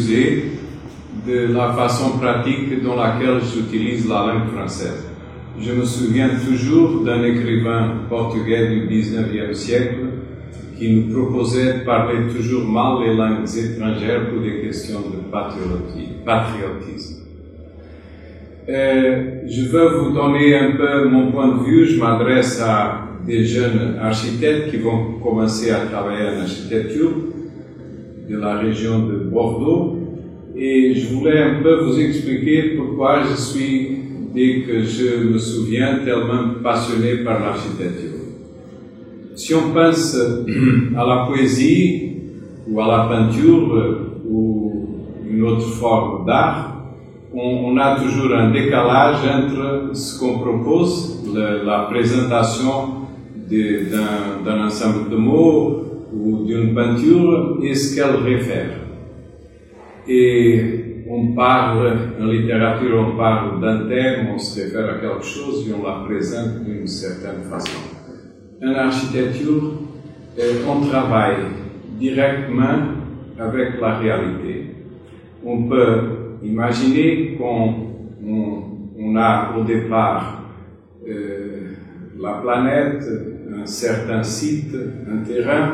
m'excuser de la façon pratique dans laquelle j'utilise la langue française. Je me souviens toujours d'un écrivain portugais du XIXe siècle qui nous proposait de parler toujours mal les langues étrangères pour des questions de patriotisme. Je veux vous donner un peu mon point de vue. Je m'adresse à des jeunes architectes qui vont commencer à travailler en architecture de la région de Bordeaux. Et je voulais un peu vous expliquer pourquoi je suis, dès que je me souviens, tellement passionné par l'architecture. Si on pense à la poésie ou à la peinture ou une autre forme d'art, on a toujours un décalage entre ce qu'on propose, la présentation d'un ensemble de mots ou d'une peinture, et ce qu'elle réfère. Et on parle, en littérature, on parle d'un thème, on se réfère à quelque chose et on la présente d'une certaine façon. En architecture, on travaille directement avec la réalité. On peut imaginer qu'on a au départ la planète, un certain site, un terrain.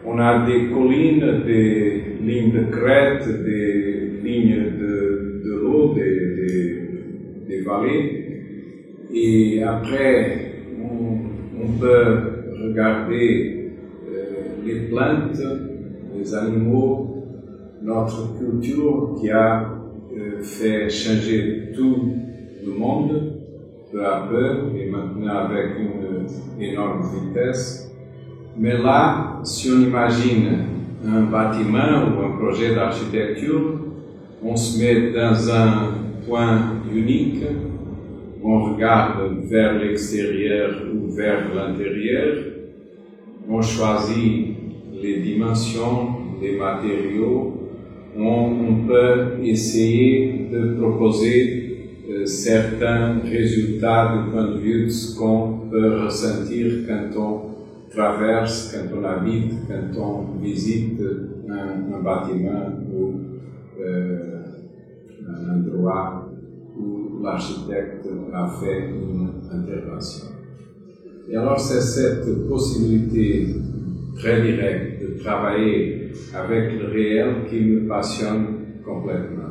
On a des collines, des lignes de crête, des lignes de l'eau, des vallées. Et après, on peut regarder les plantes, les animaux, notre culture qui a fait changer tout le monde, peu à peu, et maintenant avec une énorme vitesse. Mais là, si on imagine un bâtiment ou un projet d'architecture, on se met dans un point unique, on regarde vers l'extérieur ou vers l'intérieur, on choisit les dimensions, les matériaux, on peut essayer de proposer certains résultats du point de vue de ce qu'on peut ressentir quand on traverse, quand on habite, quand on visite un bâtiment ou un endroit où l'architecte a fait une intervention. Et alors c'est cette possibilité très directe de travailler avec le réel qui me passionne complètement.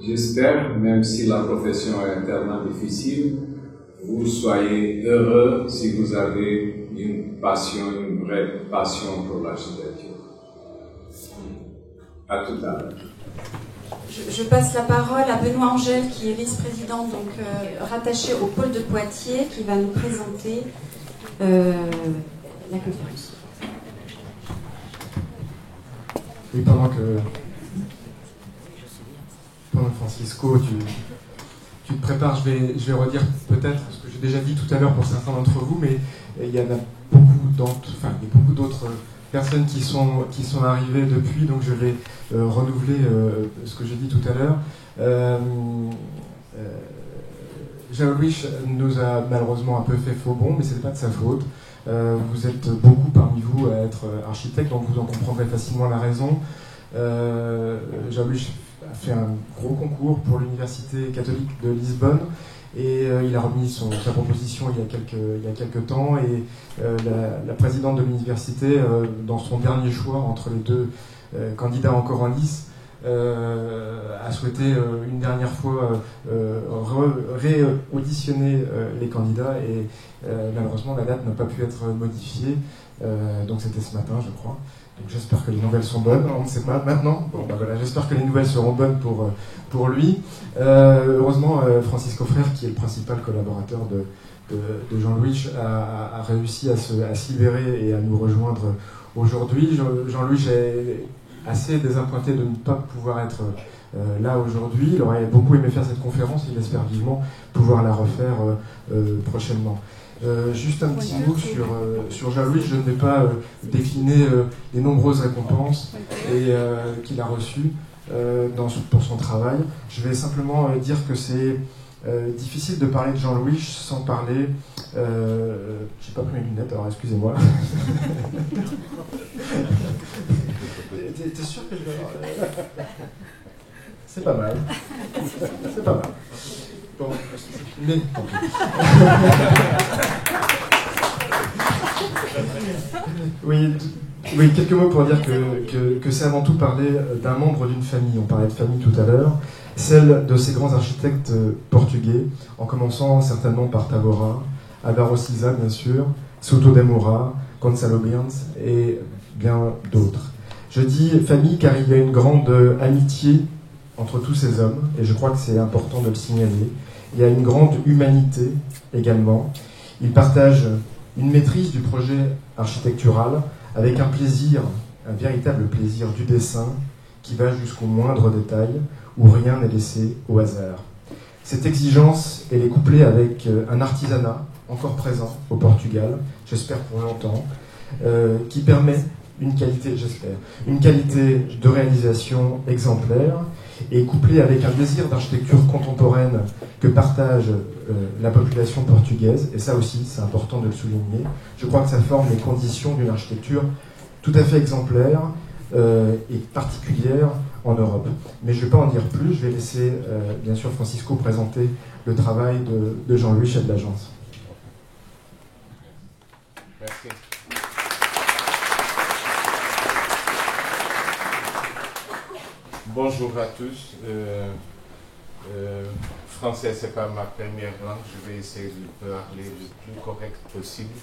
J'espère, même si la profession est tellement difficile, vous soyez heureux si vous avez une passion, une vraie passion pour l'architecture. À tout à l'heure. Je passe la parole à Benoît Angèle, qui est vice-président, donc rattaché au pôle de Poitiers, qui va nous présenter la conférence. Oui, pendant que Francisco, tu te prépares, je vais redire peut-être ce que j'ai déjà dit tout à l'heure pour certains d'entre vous, mais il y en a beaucoup d'autres personnes qui sont arrivées depuis, donc je vais renouveler ce que j'ai dit tout à l'heure. Jean-Louis nous a malheureusement un peu fait faux bond, mais ce n'est pas de sa faute. Vous êtes beaucoup parmi vous à être architecte, donc vous en comprendrez facilement la raison. Jean-Louis a fait un gros concours pour l'Université catholique de Lisbonne et il a remis sa proposition il y a quelques temps, et la présidente de l'université, dans son dernier choix entre les deux candidats encore en lice, a souhaité une dernière fois réauditionner les candidats, et malheureusement la date n'a pas pu être modifiée, donc c'était ce matin je crois. Donc j'espère que les nouvelles sont bonnes, on ne sait pas maintenant. Bon, ben voilà, j'espère que les nouvelles seront bonnes pour lui. Heureusement, Francisco Frère, qui est le principal collaborateur de Jean-Louis, a réussi à se libérer et à nous rejoindre aujourd'hui. Jean-Louis est assez désappointé de ne pas pouvoir être là aujourd'hui. Il aurait beaucoup aimé faire cette conférence, il espère vivement pouvoir la refaire prochainement. Juste un petit mot sur Jean-Louis. Je ne vais pas décliner les nombreuses récompenses qu'il a reçues pour son travail. Je vais simplement dire que c'est difficile de parler de Jean-Louis sans parler... j'ai pas pris mes lunettes, alors excusez-moi. t'es sûr que je vais... C'est pas mal. C'est pas mal. Bon, mais tant pis. Oui, quelques mots pour dire que c'est avant tout parler d'un membre d'une famille. On parlait de famille tout à l'heure. Celle de ces grands architectes portugais, en commençant certainement par Tavora, Álvaro Siza bien sûr, Souto de Moura, Gonçalo Brians et bien d'autres. Je dis famille car il y a une grande amitié entre tous ces hommes, et je crois que c'est important de le signaler. Il y a une grande humanité également. Ils partagent une maîtrise du projet architectural avec un plaisir, un véritable plaisir du dessin qui va jusqu'au moindre détail, où rien n'est laissé au hasard. Cette exigence, elle est couplée avec un artisanat encore présent au Portugal, j'espère pour longtemps, qui permet une qualité, une qualité de réalisation exemplaire, et couplée avec un désir d'architecture contemporaine que partage la population portugaise, et ça aussi c'est important de le souligner. Je crois que ça forme les conditions d'une architecture tout à fait exemplaire et particulière en Europe. Mais je ne vais pas en dire plus, je vais laisser bien sûr Francisco présenter le travail de Jean-Louis, chef d'agence. Merci. Bonjour à tous. Français, c'est pas ma première langue. Je vais essayer de parler le plus correct possible.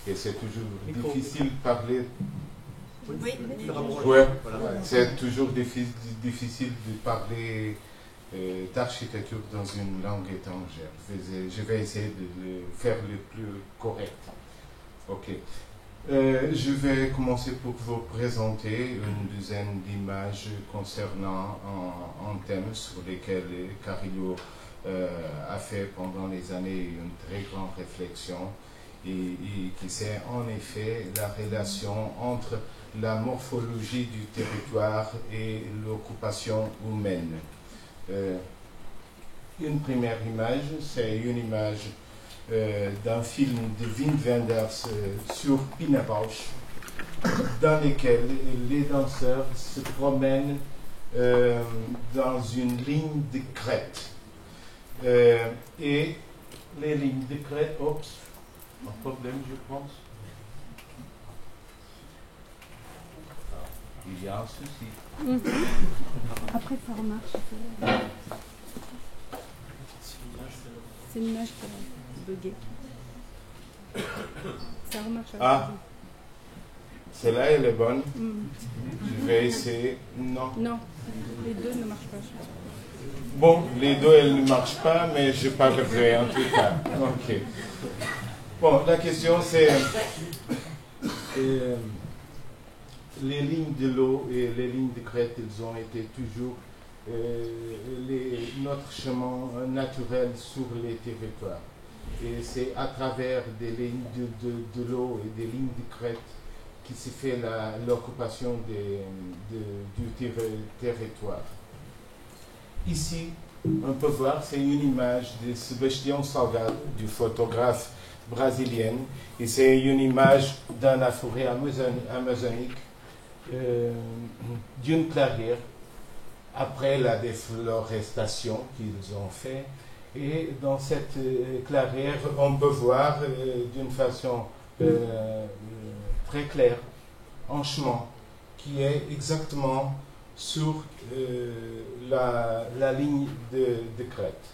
Et c'est toujours difficile de parler. Ouais, c'est toujours difficile de parler d'architecture dans une langue étrangère. Je vais essayer de le faire le plus correct. Ok. Je vais commencer pour vous présenter une dizaine d'images concernant un thème sur lesquels Carrillo a fait pendant les années une très grande réflexion et qui c'est en effet la relation entre la morphologie du territoire et l'occupation humaine. Une première image, c'est une image d'un film de Wim Wenders sur Pina Bausch, dans lequel les danseurs se promènent dans une ligne de crête. Et les lignes de crête, un problème je pense. Il y a un souci. Après ça remarche. C'est une image qui a bugué. Ça remarche. Ah, celle-là elle est bonne. Je vais essayer. Non. Non, les deux ne marchent pas. Bon, les deux elles ne marchent pas, mais je parlerai en tout cas. Ok. Bon, la question c'est les lignes de l'eau et les lignes de crête, elles ont été toujours notre chemin naturel sur les territoires. Et c'est à travers des lignes de l'eau et des lignes de crête qui se fait l'occupation du territoire. Ici, on peut voir, c'est une image de Sebastião Salgado, du photographe brésilien, et c'est une image dans la forêt amazonique, d'une clairière, après la déforestation qu'ils ont fait. Et dans cette clairière, on peut voir d'une façon très claire un chemin qui est exactement sur la ligne de crête.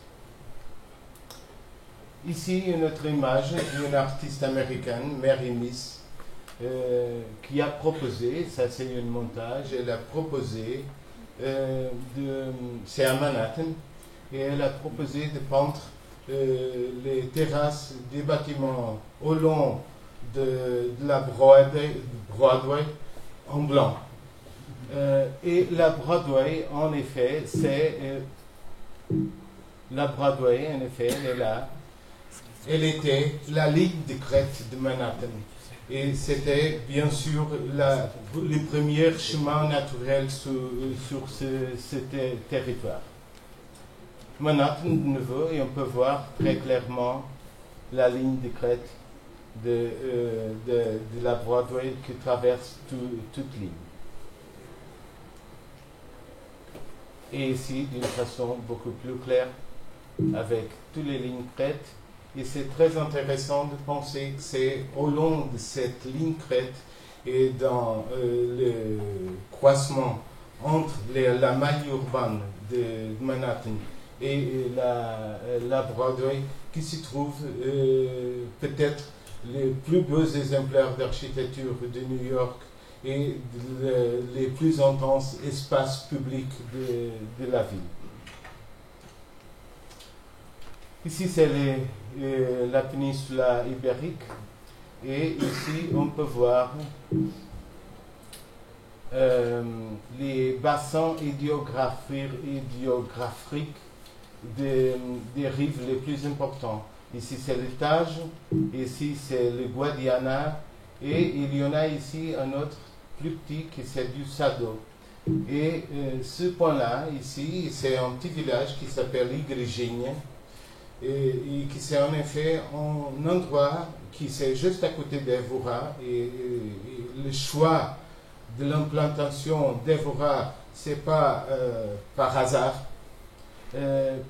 Ici, une autre image d'une artiste américaine, Mary Miss, qui a proposé, ça c'est un montage, elle a proposé, c'est à Manhattan, et elle a proposé de peindre les terrasses des bâtiments au long de la Broadway en blanc. Et la Broadway, en effet, la Broadway, en effet, elle est là. Elle était la ligne de crête de Manhattan. Et c'était bien sûr le premier chemin naturel sur ce territoire. Manhattan de nouveau, et on peut voir très clairement la ligne de crête de la Broadway qui traverse toute ligne. et ici d'une façon beaucoup plus claire avec toutes les lignes crêtes. Et c'est très intéressant de penser que c'est au long de cette ligne crête et dans le croisement entre la maille urbaine de Manhattan et la Broadway qui s'y trouvent peut-être les plus beaux exemplaires d'architecture de New York et les plus intenses espaces publics de la ville. Ici, c'est la péninsule ibérique et ici, on peut voir les bassins hydrographiques des rives les plus importants. Ici, c'est le Tage, ici, c'est le Guadiana, et il y en a ici un autre plus petit qui c'est du Sado. Et ce point-là, ici, c'est un petit village qui s'appelle Igrejinha, et qui c'est en effet un endroit qui c'est juste à côté d'Evora, et le choix de l'implantation d'Evora, c'est pas par hasard,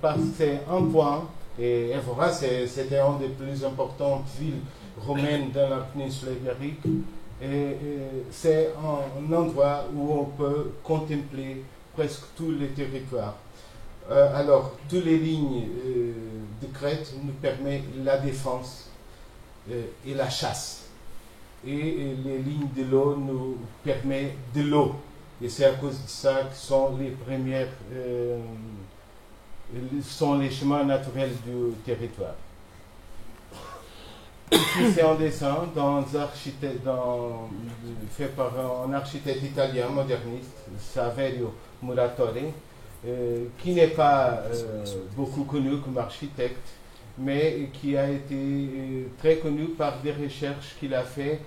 parce que c'est un point, et Evora c'était une des plus importantes villes romaines dans la péninsule ibérique, et c'est un endroit où on peut contempler presque tous les territoires. Alors, toutes les lignes de crête nous permettent la défense et la chasse. Et les lignes de l'eau nous permettent de l'eau. Et c'est à cause de ça que sont les premières, sont les chemins naturels du territoire. Ici, c'est un dessin fait par un architecte italien moderniste, Saverio Muratore, qui n'est pas beaucoup connu comme architecte, mais qui a été très connu par des recherches qu'il a fait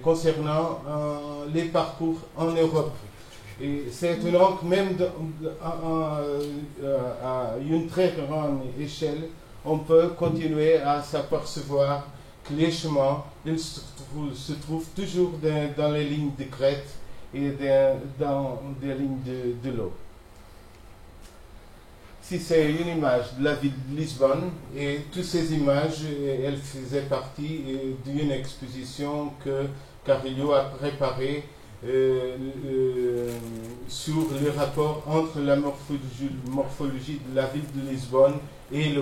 concernant les parcours en Europe. Et c'est étonnant que même à une très grande échelle, on peut continuer à s'apercevoir que les chemins se trouvent toujours dans les lignes de crête et dans des lignes de l'eau. Ici, c'est une image de la ville de Lisbonne, et toutes ces images, elles faisaient partie d'une exposition que Carrillo a préparée sur le rapport entre la morphologie de la ville de Lisbonne et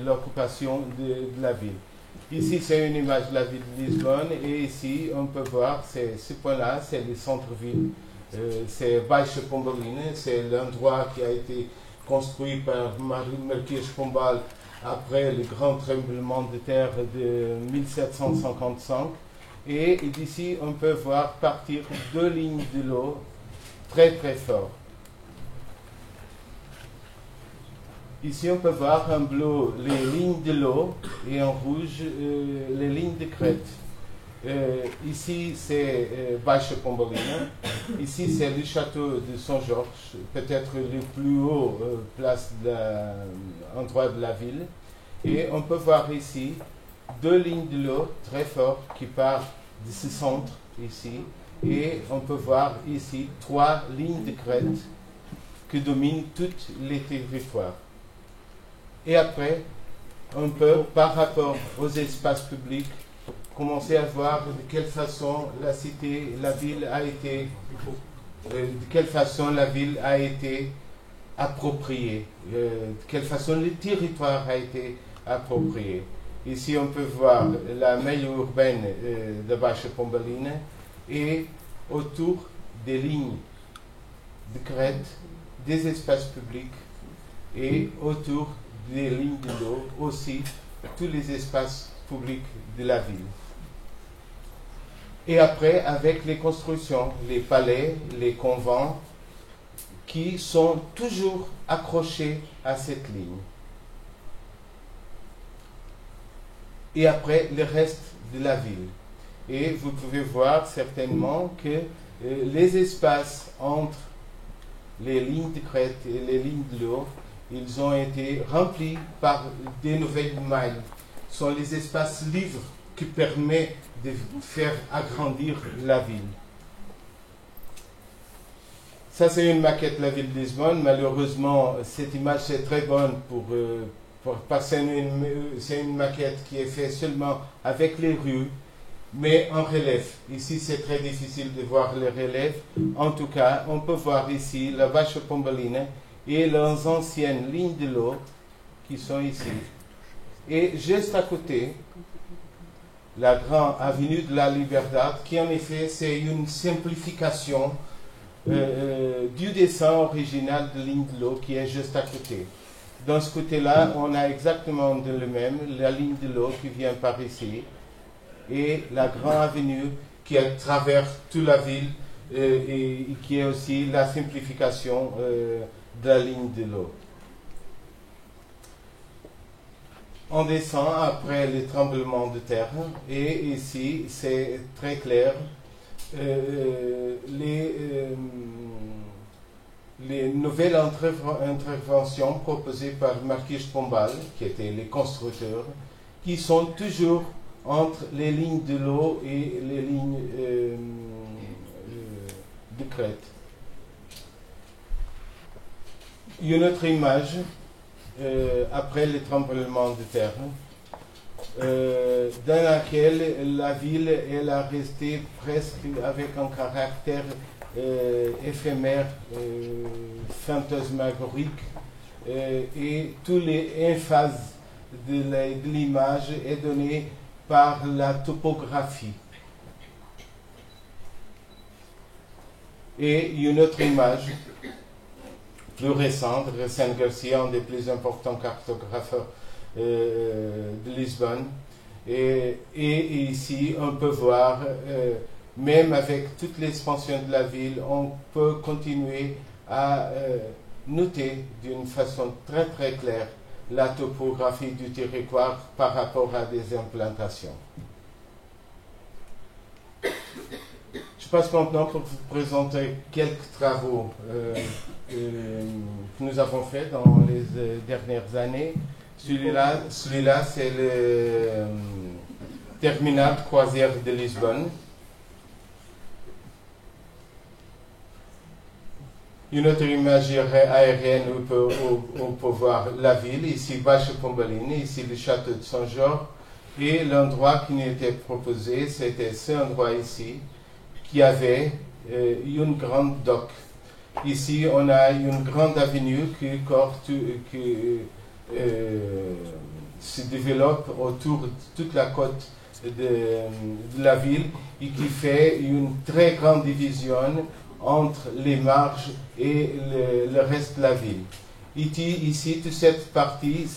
l'occupation de la ville. Ici, c'est une image de la ville de Lisbonne, et ici, on peut voir, ce point-là, c'est le centre-ville, c'est Baixa Pombalina, c'est l'endroit qui a été construit par Marquês de Pombal après le grand tremblement de terre de 1755. Et d'ici, on peut voir partir deux lignes de l'eau très très fort. Ici, on peut voir en bleu les lignes de l'eau et en rouge les lignes de crête. Ici, c'est Baixa Pombalina. Ici, c'est le château de Saint-Georges, peut-être le plus haut endroit de la ville. Et on peut voir ici deux lignes de l'eau très fortes qui partent de ce centre ici. Et on peut voir ici trois lignes de crête qui dominent tous les territoires. Et après, on peut, par rapport aux espaces publics, commencer à voir de quelle façon la ville a été appropriée, de quelle façon le territoire a été approprié. Ici, on peut voir la maille urbaine de Baixa Pombalina et autour des lignes de crête, des espaces publics et autour des lignes de l'eau aussi tous les espaces publics de la ville. Et après, avec les constructions, les palais, les convents, qui sont toujours accrochés à cette ligne. Et après, le reste de la ville. Et vous pouvez voir certainement que les espaces entre les lignes de crête et les lignes de l'eau, ils ont été remplis par des nouvelles mailles. Ce sont les espaces libres qui permettent de faire agrandir la ville. Ça, c'est une maquette de la ville de Lisbonne. Malheureusement, cette image, c'est très bonne parce que c'est une maquette qui est faite seulement avec les rues, mais en relief. Ici, c'est très difficile de voir le relief. En tout cas, on peut voir ici la Baixa Pombalina et les anciennes lignes de l'eau qui sont ici. Et juste à côté, la grande avenue de la Liberdade, qui en effet, c'est une simplification du dessin original de ligne de l'eau qui est juste à côté. Dans ce côté-là, on a exactement le même, la ligne de l'eau qui vient par ici, et la grande avenue qui traverse toute la ville et qui est aussi la simplification de la ligne de l'eau. On descend après les tremblements de terre et ici c'est très clair. Les nouvelles interventions proposées par Marquis de Pombal, qui étaient les constructeurs, qui sont toujours entre les lignes de l'eau et les lignes de crête. Une autre image, après les tremblements de terre, dans laquelle la ville elle a resté presque avec un caractère éphémère, fantasmagorique, et toutes les emphases de l'image est donnée par la topographie. Et une autre image plus récente, Recén Garcia, un des plus importants cartographes de Lisbonne. Et ici, on peut voir, même avec toute l'expansion de la ville, on peut continuer à noter d'une façon très très claire la topographie du territoire par rapport à des implantations. Je passe maintenant pour vous présenter quelques travaux que nous avons faits dans les dernières années. Celui-là, c'est le terminal de croisière de Lisbonne. Une autre image aérienne où on peut voir la ville, ici Baixa Pombalina, ici le château de Saint-Georges. Et l'endroit qui nous était proposé, c'était ce endroit ici, qui avait une grande dock. Ici, on a une grande avenue qui se développe autour de toute la côte de la ville et qui fait une très grande division entre les marges et le reste de la ville. Ici, toute cette partie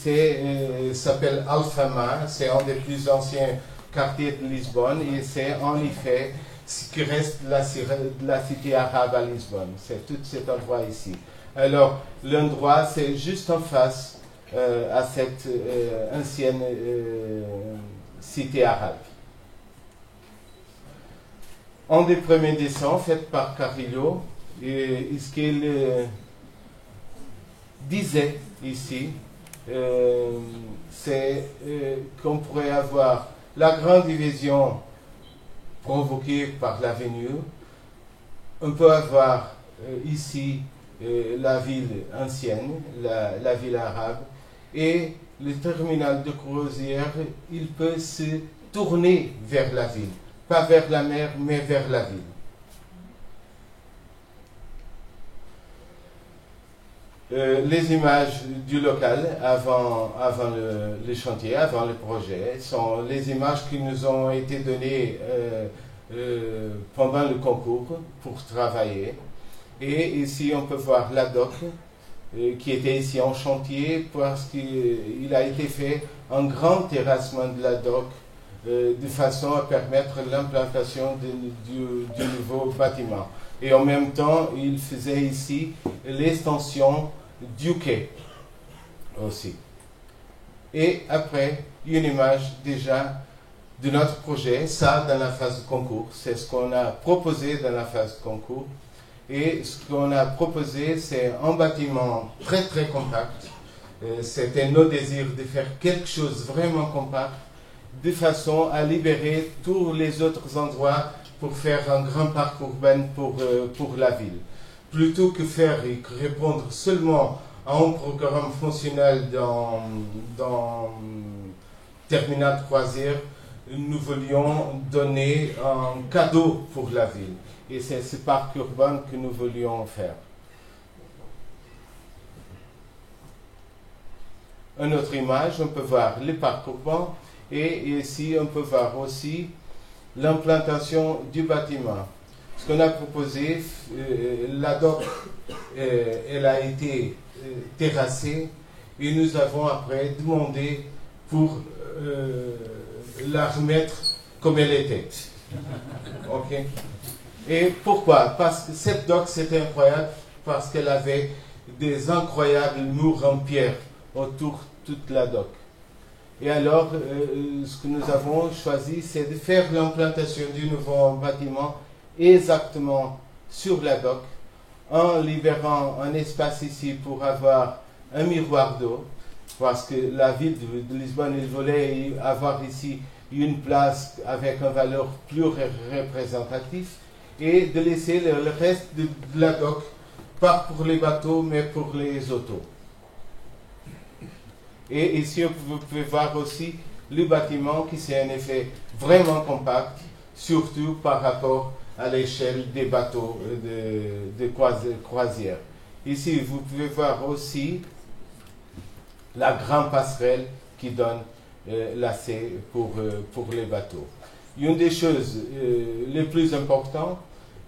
s'appelle Alfama, c'est un des plus anciens quartiers de Lisbonne et c'est en effet ce qui reste de la cité arabe à Lisbonne. C'est tout cet endroit ici. Alors, l'endroit, c'est juste en face à cette ancienne cité arabe. Un des premiers dessins fait par Carrillo, et ce qu'il disait ici, c'est qu'on pourrait avoir la grande division provoquée par l'avenue. On peut avoir ici la ville ancienne, la ville arabe, et le terminal de croisière, il peut se tourner vers la ville. Pas vers la mer, mais vers la ville. Les images du local avant le chantier, avant le projet, sont les images qui nous ont été données pendant le concours pour travailler. Et ici, on peut voir la dock qui était ici en chantier parce qu'il a été fait un grand terrassement de la dock de façon à permettre l'implantation du nouveau bâtiment. Et en même temps, il faisait ici l'extension du quai aussi. Et après, une image déjà de notre projet, ça dans la phase de concours. C'est ce qu'on a proposé dans la phase de concours. Et ce qu'on a proposé, c'est un bâtiment très très compact. C'était nos désirs de faire quelque chose vraiment compact, de façon à libérer tous les autres endroits pour faire un grand parc urbain pour la ville. plutôt que faire et que répondre seulement à un programme fonctionnel dans Terminal Croisière, nous voulions donner un cadeau pour la ville. Et c'est ce parc urbain que nous voulions faire. Une autre image, on peut voir le parc urbain et ici on peut voir aussi l'implantation du bâtiment. Ce qu'on a proposé, la dock, elle a été terrassée et nous avons après demandé pour la remettre comme elle était. Ok. Et pourquoi? Parce que cette dock c'était incroyable, parce qu'elle avait des incroyables murs en pierre autour de toute la dock. Et alors, ce que nous avons choisi, c'est de faire l'implantation du nouveau bâtiment exactement sur la dock, en libérant un espace ici pour avoir un miroir d'eau, parce que la ville de Lisbonne, il voulait avoir ici une place avec une valeur plus représentative, et de laisser le reste de la dock, pas pour les bateaux, mais pour les autos. Et ici, vous pouvez voir aussi le bâtiment qui c'est en effet vraiment compact, surtout par rapport à l'échelle des bateaux de croisière. Ici, vous pouvez voir aussi la grande passerelle qui donne l'accès pour les bateaux. Une des choses les plus importantes,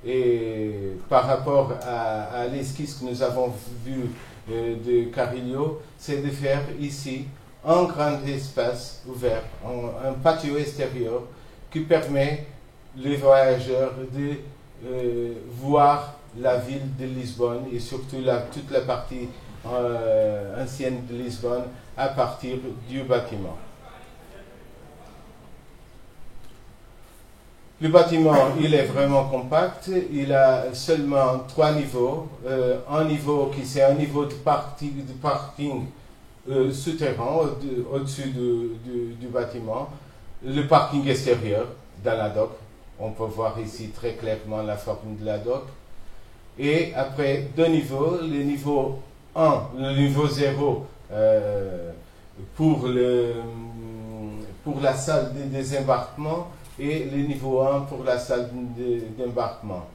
et par rapport à l'esquisse que nous avons vue de Carilho, c'est de faire ici un grand espace ouvert, un patio extérieur qui permet les voyageurs de voir la ville de Lisbonne et surtout toute la partie ancienne de Lisbonne à partir du bâtiment. Le bâtiment, il est vraiment compact, il a seulement 3 niveaux. Un niveau qui c'est un niveau de parking souterrain au-dessus du bâtiment. Le parking extérieur dans la dock. On peut voir ici très clairement la forme de la dock. Et après 2 niveaux, le niveau 1, le niveau 0 pour la salle de désembarquement, et le niveau 1 pour la salle d'embarquement.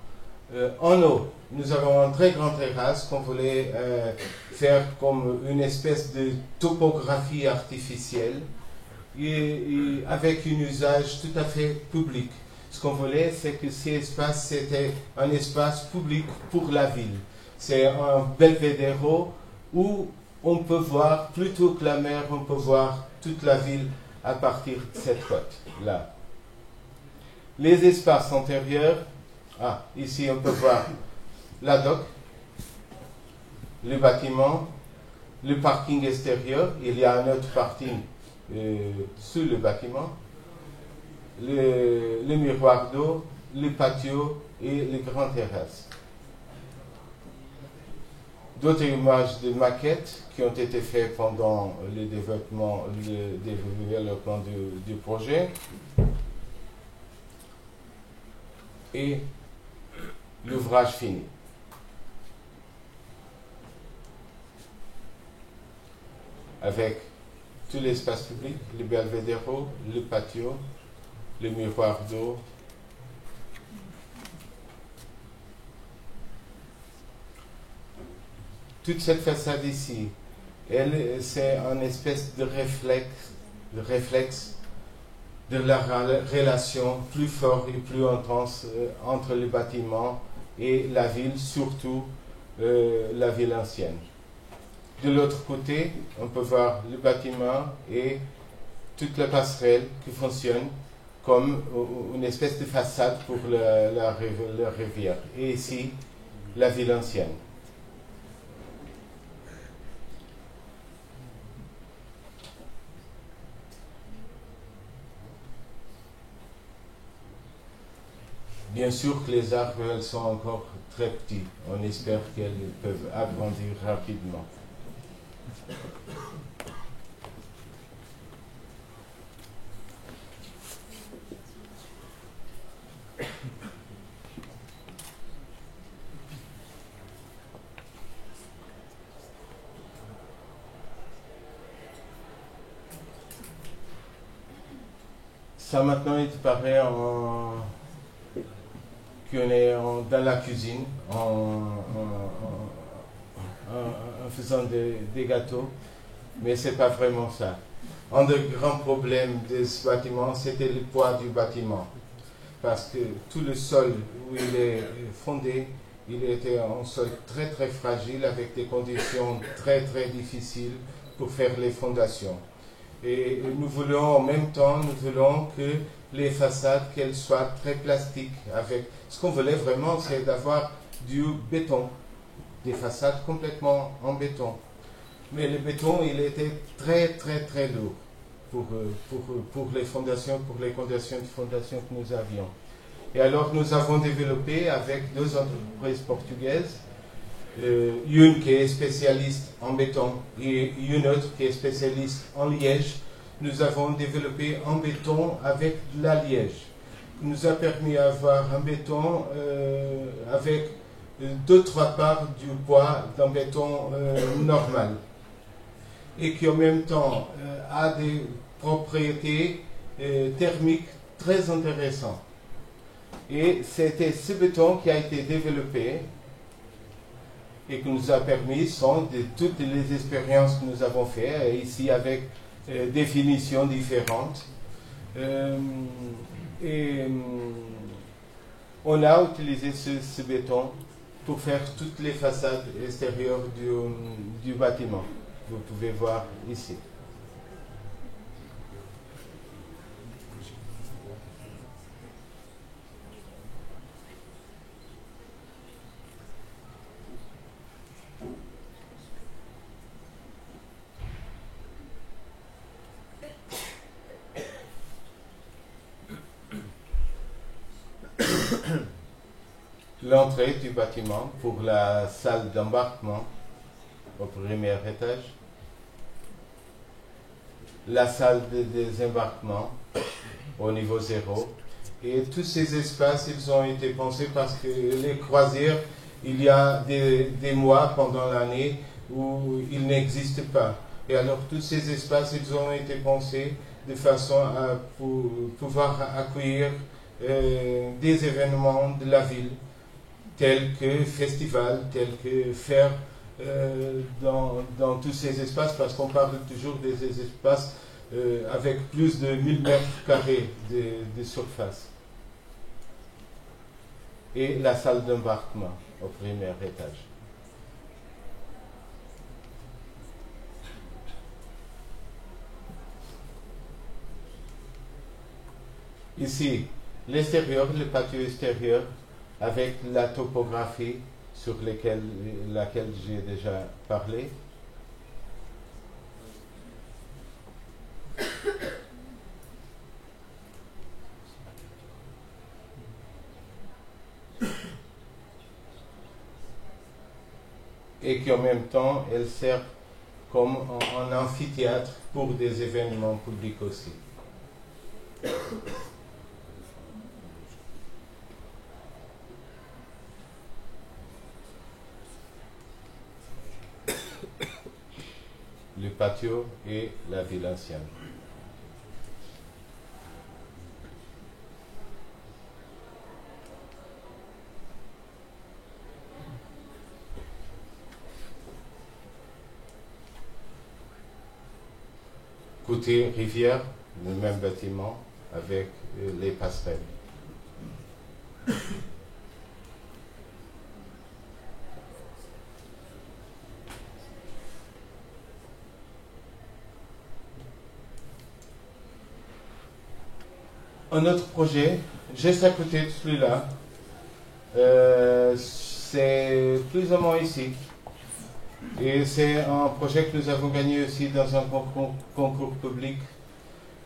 En haut, nous avons une très grande terrasse qu'on voulait faire comme une espèce de topographie artificielle et avec un usage tout à fait public. Ce qu'on voulait, c'est que cet espace, c'était un espace public pour la ville. C'est un belvédère où on peut voir, plutôt que la mer, on peut voir toute la ville à partir de cette côte-là. Les espaces antérieurs, ici on peut voir la dock, le bâtiment, le parking extérieur, il y a un autre parking sous le bâtiment, le miroir d'eau, le patio et les grandes terrasses. D'autres images de maquettes qui ont été faites pendant le développement du projet. Et l'ouvrage fini. Avec tout l'espace public, le belvédère, le patio, le miroir d'eau. Toute cette façade ici, c'est une espèce de réflexe de la relation plus forte et plus intense entre le bâtiment et la ville, surtout la ville ancienne. De l'autre côté, on peut voir le bâtiment et toute la passerelle qui fonctionne comme une espèce de façade pour la rivière. Et ici, la ville ancienne. Bien sûr que les arbres, elles sont encore très petits. On espère qu'elles peuvent agrandir rapidement. Ça maintenant, il paraît qu'on est dans la cuisine en faisant des gâteaux, mais ce n'est pas vraiment ça. Un des grands problèmes de ce bâtiment, c'était le poids du bâtiment. Parce que tout le sol où il est fondé, il était un sol très très fragile avec des conditions très très difficiles pour faire les fondations. Et nous voulons en même temps, nous voulons que les façades, qu'elles soient très plastiques. Ce qu'on voulait vraiment, c'est d'avoir du béton, des façades complètement en béton. Mais le béton, il était très très très lourd pour les fondations, pour les conditions de fondation que nous avions. Et alors nous avons développé avec 2 entreprises portugaises, une qui est spécialiste en béton et une autre qui est spécialiste en liège. Nous avons développé un béton avec de la liège, qui nous a permis d'avoir un béton avec 2-3 parts du poids d'un béton normal, et qui en même temps a des propriétés thermiques très intéressantes. Et c'était ce béton qui a été développé et qui nous a permis, sans de toutes les expériences que nous avons faites, ici avec des finitions différentes. On a utilisé ce béton pour faire toutes les façades extérieures du bâtiment. Vous pouvez voir ici. L'entrée du bâtiment pour la salle d'embarquement au premier étage, la salle de désembarquement au niveau 0, et tous ces espaces, ils ont été pensés parce que les croisières, il y a des mois pendant l'année où ils n'existent pas. Et alors tous ces espaces, ils ont été pensés de façon à pouvoir accueillir des événements de la ville, tels que festivals, tels que faire dans tous ces espaces, parce qu'on parle toujours des espaces avec plus de 1000 mètres carrés de surface. Et la salle d'embarquement au premier étage. Ici, l'extérieur, le patio extérieur, avec la topographie sur laquelle j'ai déjà parlé. Et qui en même temps, elle sert comme un amphithéâtre pour des événements publics aussi. Le patio et la ville ancienne. Côté rivière, le même bâtiment avec les passerelles. Un autre projet, juste à côté de celui-là, c'est plus ou moins ici. Et c'est un projet que nous avons gagné aussi dans un concours public,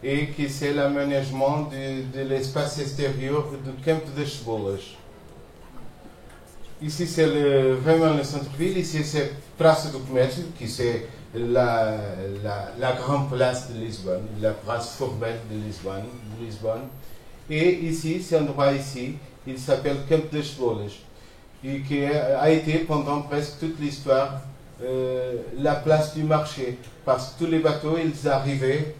et qui c'est l'aménagement de l'espace extérieur du Camp das Cebolas. Ici c'est vraiment le centre-ville, ici c'est Praça do Comércio, qui c'est la grande place de Lisbonne, la place formelle de Lisbonne. Et ici, cet endroit ici, il s'appelle Camp das Cebolas, et qui a été pendant presque toute l'histoire la place du marché, parce que tous les bateaux, ils arrivaient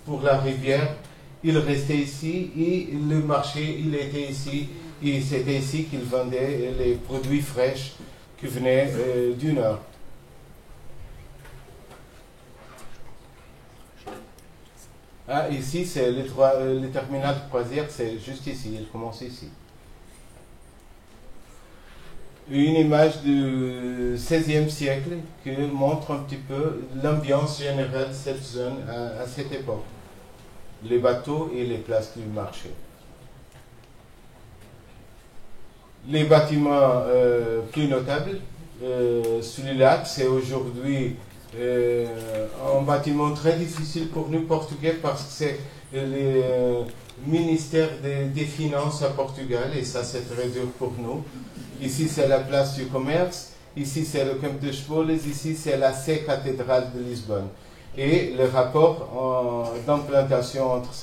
pour la rivière il restait ici et le marché, il était ici. Et c'était ici qu'il vendait les produits fraîches qui venaient du nord. Ah, ici, c'est le terminal de croisière, c'est juste ici, il commence ici. Une image du XVIe siècle qui montre un petit peu l'ambiance générale de cette zone à cette époque. Les bateaux et les places du marché. Les bâtiments plus notables, celui-là, c'est aujourd'hui un bâtiment très difficile pour nous Portugais parce que c'est le ministère des Finances à Portugal et ça c'est très dur pour nous. Ici c'est la place du commerce, ici c'est le Camp de Espoles, ici c'est la Sé cathédrale de Lisbonne. Et le rapport d'implantation entre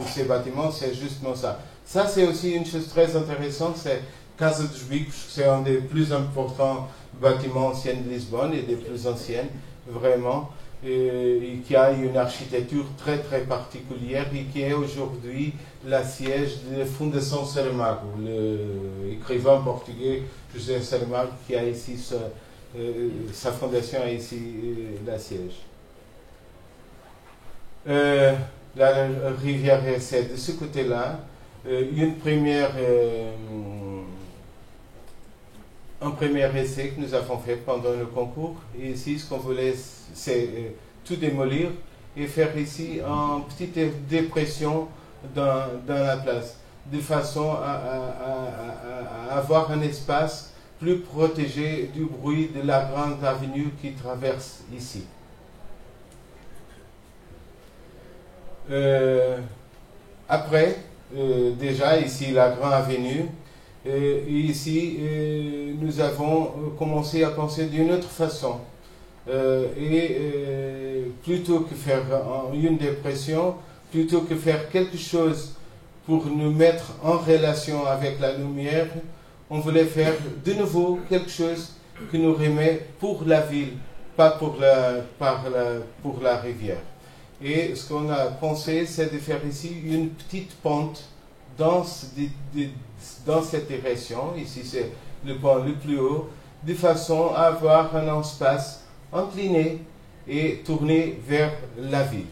ces bâtiments, c'est justement ça. Ça c'est aussi une chose très intéressante, c'est Casa dos Bicos, c'est un des plus importants bâtiments anciens de Lisbonne et des plus anciennes, vraiment, et qui a une architecture très très particulière et qui est aujourd'hui la siège de Fundação Saramago, l'écrivain portugais José Saramago qui a ici sa fondation a ici la siège. La rivière c'est de ce côté-là. Un premier essai que nous avons fait pendant le concours. Et ici, ce qu'on voulait, c'est tout démolir et faire ici une petite dépression dans la place, de façon à avoir un espace plus protégé du bruit de la grande avenue qui traverse ici. Après, déjà ici la grande avenue, et ici nous avons commencé à penser d'une autre façon. Plutôt que faire une dépression, plutôt que faire quelque chose pour nous mettre en relation avec la lumière, on voulait faire de nouveau quelque chose qui nous remet pour la ville, pas pour la rivière. Et ce qu'on a pensé, c'est de faire ici une petite pente dans cette direction. Ici, c'est le point le plus haut, de façon à avoir un espace incliné et tourné vers la ville.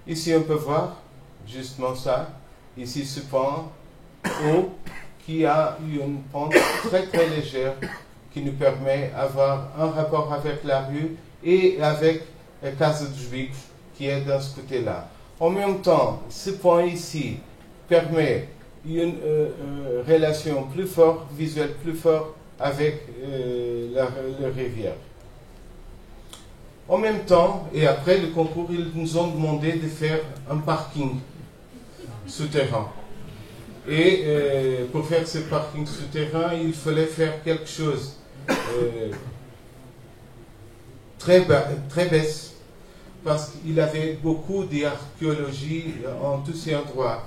Ici, on peut voir justement ça. Ici, ce point haut qui a une pente très très légère qui nous permet d'avoir un rapport avec la rue et avec Casa dos Bicos qui est dans ce côté-là. En même temps, ce point ici permet une relation plus forte, visuelle plus forte avec la rivière. En même temps, et après le concours, ils nous ont demandé de faire un parking souterrain. Et pour faire ce parking souterrain, il fallait faire quelque chose très baisse, parce qu'il y avait beaucoup d'archéologie en tous ces endroits.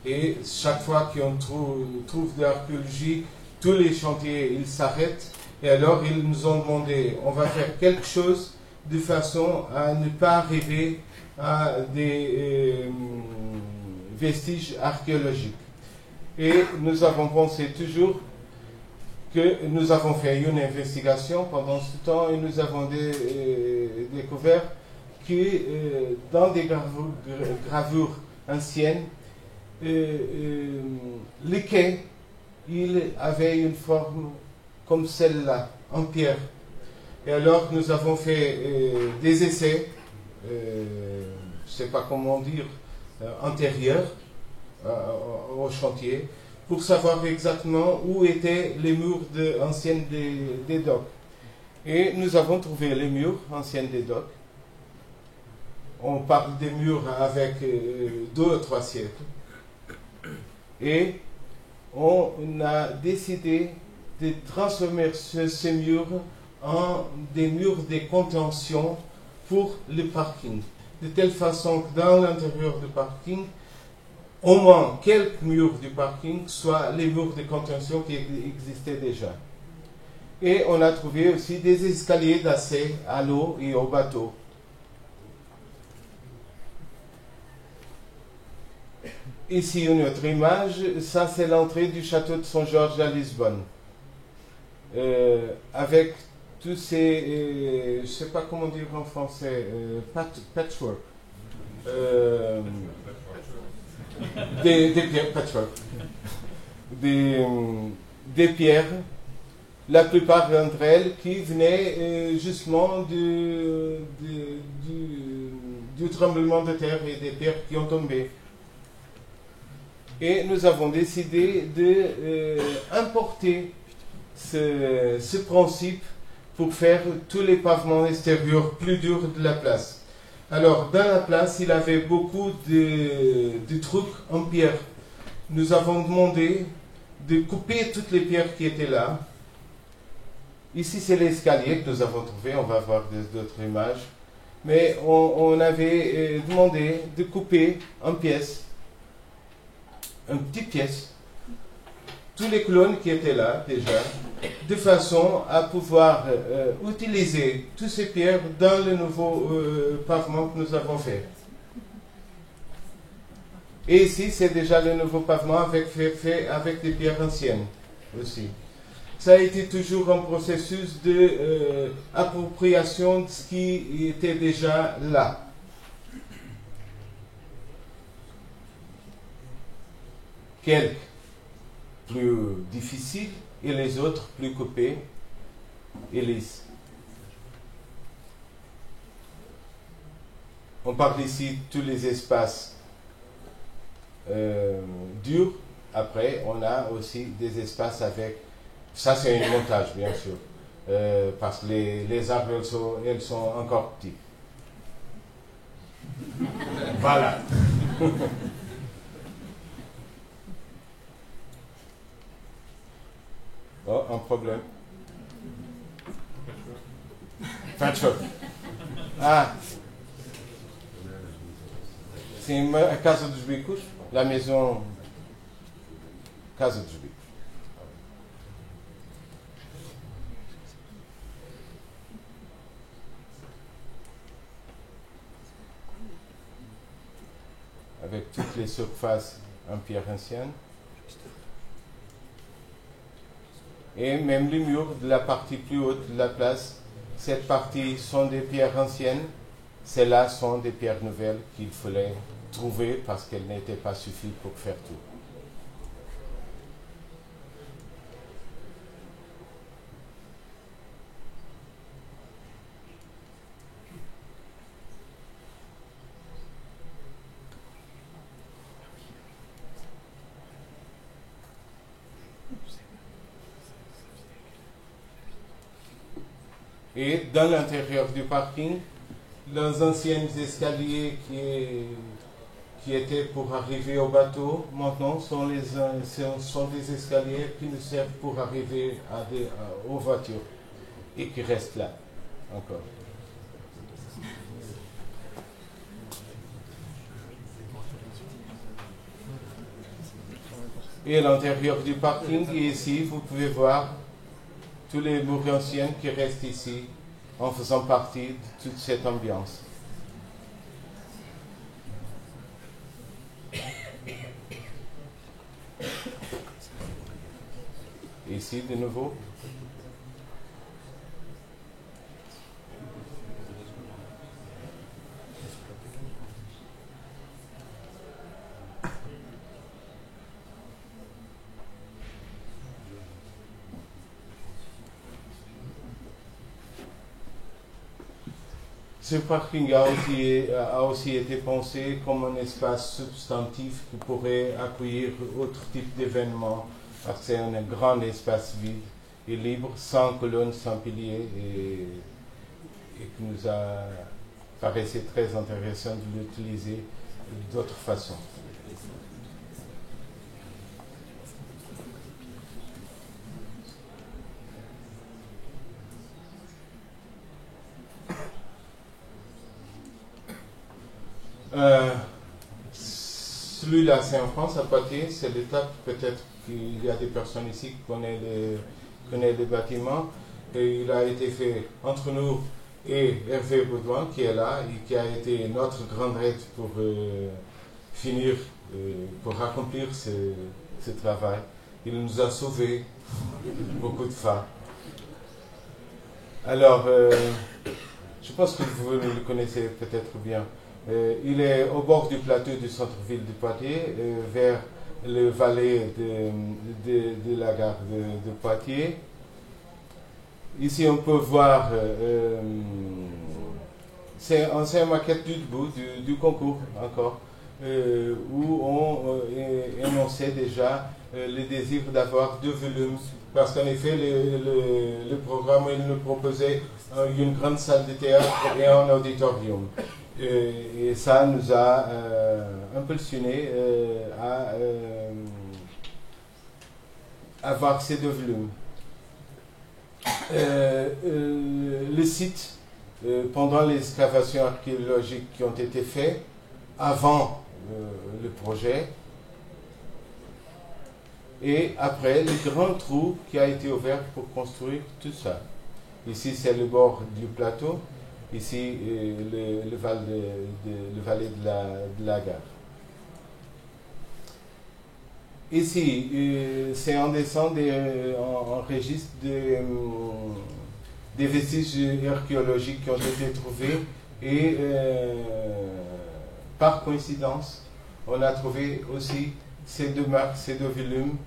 Et chaque fois qu'on trouve de l'archéologie, tous les chantiers, ils s'arrêtent. Et alors, ils nous ont demandé, on va faire quelque chose de façon à ne pas arriver à des vestiges archéologiques. Et nous avons pensé toujours que nous avons fait une investigation pendant ce temps et nous avons découvert que dans des gravures anciennes, le quai, il avait une forme comme celle-là, en pierre. Et alors nous avons fait des essais, je ne sais pas comment dire, antérieurs au chantier, pour savoir exactement où étaient les murs anciens des docks. Et nous avons trouvé les murs anciens des docks. On parle des murs avec 2 ou 3 siècles. Et on a décidé de transformer ces murs en des murs de contention pour le parking. De telle façon que dans l'intérieur du parking, au moins quelques murs du parking soient les murs de contention qui existaient déjà. Et on a trouvé aussi des escaliers d'accès à l'eau et au bateau. ici une autre image, ça c'est l'entrée du château de Saint-Georges à Lisbonne. Avec tous ces, je ne sais pas comment dire en français, patchwork. Des pierres, patchwork. Des pierres, la plupart d'entre elles qui venaient justement du tremblement de terre et des pierres qui ont tombé. Et nous avons décidé d'importer ce principe pour faire tous les pavements extérieurs plus durs de la place. Alors, dans la place, il y avait beaucoup de trucs en pierre. Nous avons demandé de couper toutes les pierres qui étaient là. Ici, c'est l'escalier que nous avons trouvé. On va voir d'autres images. Mais on avait demandé de couper en pièces, en petites pièces, tous les colonnes qui étaient là déjà, de façon à pouvoir utiliser toutes ces pierres dans le nouveau pavement que nous avons fait. Et ici, c'est déjà le nouveau pavement fait avec des pierres anciennes aussi. Ça a été toujours un processus d'appropriation de ce qui était déjà là. Quelques plus difficiles et les autres plus coupés et lisses. On parle ici de tous les espaces durs. Après, on a aussi des espaces avec... Ça, c'est un montage, bien sûr. Parce que les arbres, elles sont encore petits. Voilà. Oh, un problème. Patchwork. Ah. C'est une Casa dos Bicos, la maison Casa dos Bicos. Avec toutes les surfaces en pierre ancienne. Et même les murs de la partie plus haute de la place, cette partie sont des pierres anciennes, celles-là sont des pierres nouvelles qu'il fallait trouver parce qu'elles n'étaient pas suffisantes pour faire tout. Et dans l'intérieur du parking, les anciens escaliers qui étaient pour arriver au bateau, maintenant sont des escaliers qui nous servent pour arriver aux voitures et qui restent là encore. Et à l'intérieur du parking, et ici, vous pouvez voir tous les murs anciens qui restent ici en faisant partie de toute cette ambiance. Ici, de nouveau. Ce parking a aussi été pensé comme un espace substantif qui pourrait accueillir autre type d'événements, parce que c'est un grand espace vide et libre, sans colonnes, sans piliers, et qui nous a paraissé très intéressant de l'utiliser d'autres façons. Celui-là, c'est en France, à Poitiers, c'est l'étape, peut-être qu'il y a des personnes ici qui connaissent les bâtiments, et il a été fait entre nous et Hervé Baudouin, qui est là, et qui a été notre grande aide pour finir, pour accomplir ce travail. Il nous a sauvés beaucoup de fois. Alors, je pense que vous le connaissez peut-être bien. Il est au bord du plateau du centre-ville de Poitiers, vers le vallée de la gare de Poitiers. Ici, on peut voir, c'est une maquette du debout du concours encore, où on énonçait déjà le désir d'avoir 2 volumes, parce qu'en effet, le programme il nous proposait une grande salle de théâtre et un auditorium. Et ça nous a impulsionné à avoir ces 2 volumes. Le site, pendant les excavations archéologiques qui ont été faites avant le projet, et après le grand trou qui a été ouvert pour construire tout ça. Ici, c'est le bord du plateau. Ici, le vallée de la gare. Ici, c'est en descend en registre des vestiges archéologiques qui ont été trouvés et par coïncidence, on a trouvé aussi ces 2 marques, ces 2 volumes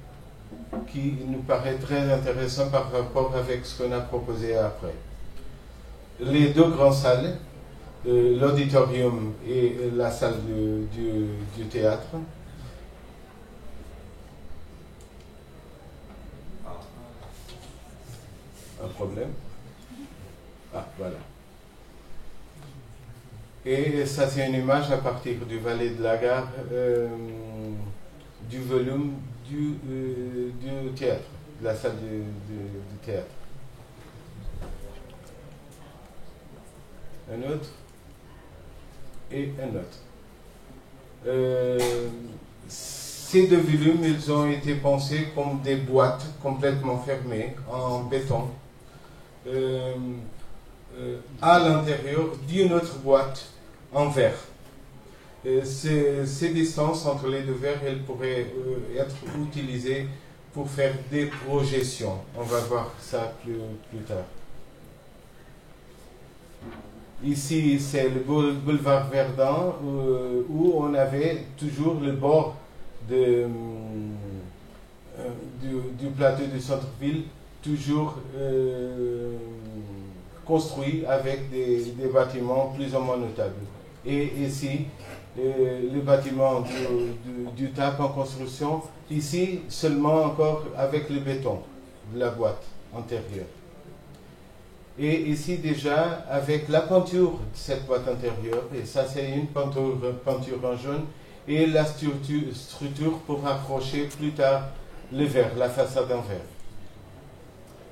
qui nous paraît très intéressant par rapport avec ce qu'on a proposé après. Les 2 grandes salles, l'auditorium et la salle du théâtre. Un problème? Ah, voilà. Et ça, c'est une image à partir du vallée de la gare, du volume du théâtre, de la salle du théâtre. Un autre et un autre. Ces 2 volumes, ils ont été pensés comme des boîtes complètement fermées en béton à l'intérieur d'une autre boîte en verre. Ces distances entre les 2 verres, elles pourraient être utilisées pour faire des projections. On va voir ça plus tard. Ici, c'est le boulevard Verdun où on avait toujours le bord du plateau du centre-ville, toujours construit avec des bâtiments plus ou moins notables. Et ici, le bâtiment du TAP en construction, ici seulement encore avec le béton de la boîte antérieure. Et ici déjà avec la peinture de cette boîte intérieure, et ça c'est une peinture en jaune, et la structure pour accrocher plus tard le verre, la façade en verre.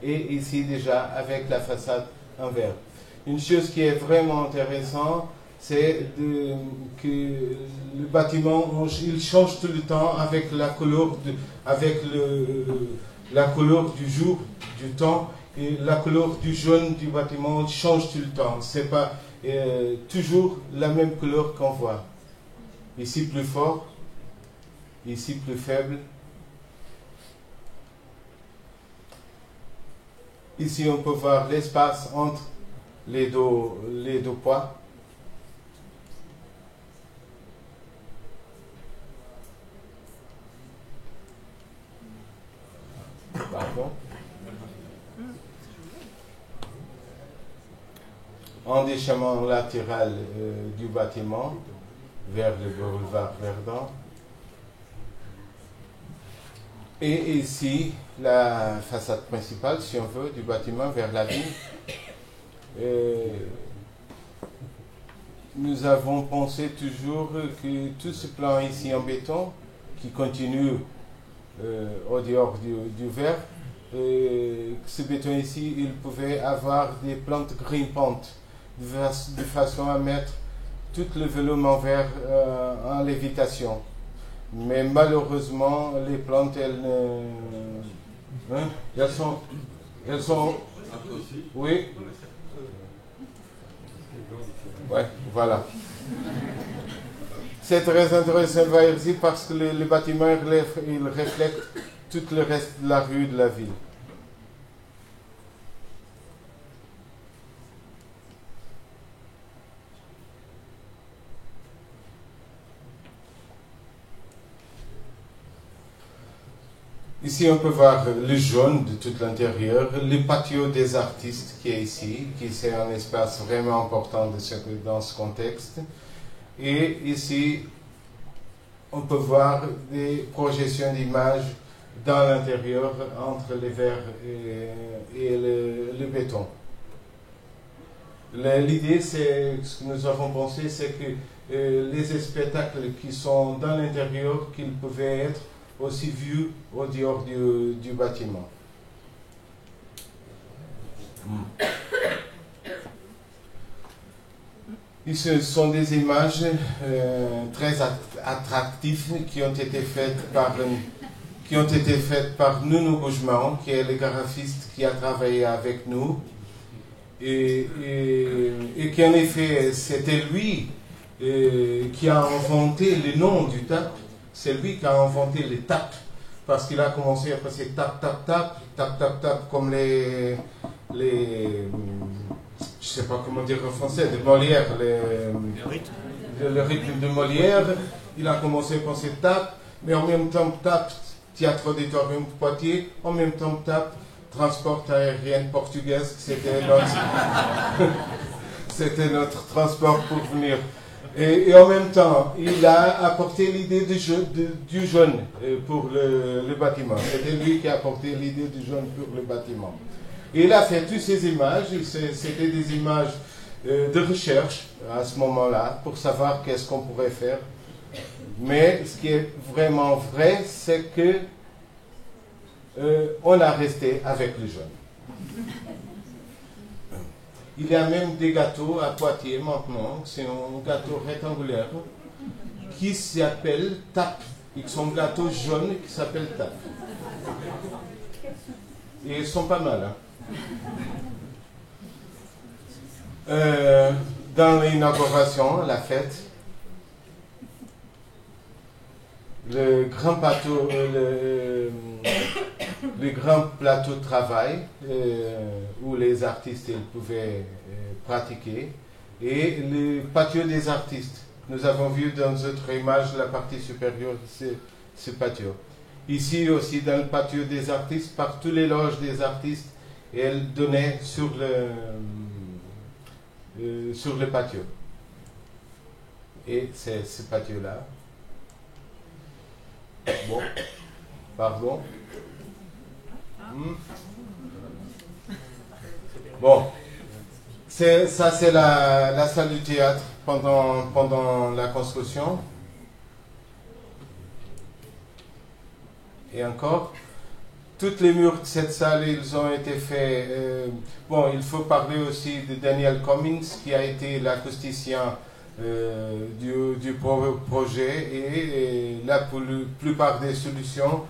Et ici déjà avec la façade en verre. Une chose qui est vraiment intéressante, c'est que le bâtiment, il change tout le temps avec la couleur, la couleur du jour, du temps, et la couleur du jaune du bâtiment change tout le temps. C'est pas toujours la même couleur qu'on voit. Ici plus fort, ici plus faible. Ici on peut voir l'espace entre les deux poids. Pardon. En déchirement latéral du bâtiment vers le boulevard Verdun. Et ici, la façade principale, si on veut, du bâtiment vers la ville. Nous avons pensé toujours que tout ce plan ici en béton, qui continue au dehors du verre, ce béton ici, il pouvait avoir des plantes grimpantes, de façon à mettre tout le volume en verre en lévitation. Mais malheureusement, les plantes, elles sont... Oui. Ouais, voilà. c'est très intéressant de voir ici parce que le bâtiment il reflète tout le reste de la rue de la ville. Ici, on peut voir le jaune de tout l'intérieur, le patio des artistes qui est ici, qui c'est un espace vraiment important dans ce contexte. Et ici, on peut voir des projections d'images dans l'intérieur entre les verres et le béton. L'idée, c'est ce que nous avons pensé, c'est que les spectacles qui sont dans l'intérieur, qu'ils pouvaient être aussi vus au dehors du bâtiment. Ce sont des images très attractives qui ont été faites par Nuno Guzmão, qui est le graphiste qui a travaillé avec nous, et qui en effet, c'était lui qui a inventé le nom du tap. C'est lui qui a inventé les tapes, parce qu'il a commencé à passer tap, tap, tap, tap, tap, tap, comme les je sais pas comment dire en français, de Molière, le rythme de Molière. Il a commencé à penser tap, mais en même temps tap, Théâtre Auditorium de Poitiers, en même temps tap, transport aérien portugaise, c'était notre transport pour venir. Et en même temps, il a apporté l'idée du jaune pour le bâtiment. C'était lui qui a apporté l'idée du jaune pour le bâtiment. Et il a fait toutes ces images. C'était des images de recherche à ce moment-là pour savoir qu'est-ce qu'on pourrait faire. Mais ce qui est vraiment vrai, c'est que on a resté avec le jaune. Il y a même des gâteaux à Poitiers maintenant, c'est un gâteau rectangulaire qui s'appelle TAP. Ils sont gâteaux jaunes qui s'appellent TAP. Et ils sont pas mal. Dans l'inauguration, la fête, le grand plateau de travail où les artistes pouvaient pratiquer, et le patio des artistes. Nous avons vu dans notre image la partie supérieure de ce patio. Ici aussi, dans le patio des artistes, par toutes les loges des artistes, elles donnaient sur le patio. Et c'est ce patio-là. Bon, pardon. Bon, ça c'est la salle du théâtre pendant la construction. Et encore, toutes les murs de cette salle, ils ont été faits. Bon, il faut parler aussi de Daniel Cummings, qui a été l'acousticien du projet, et la plupart des solutions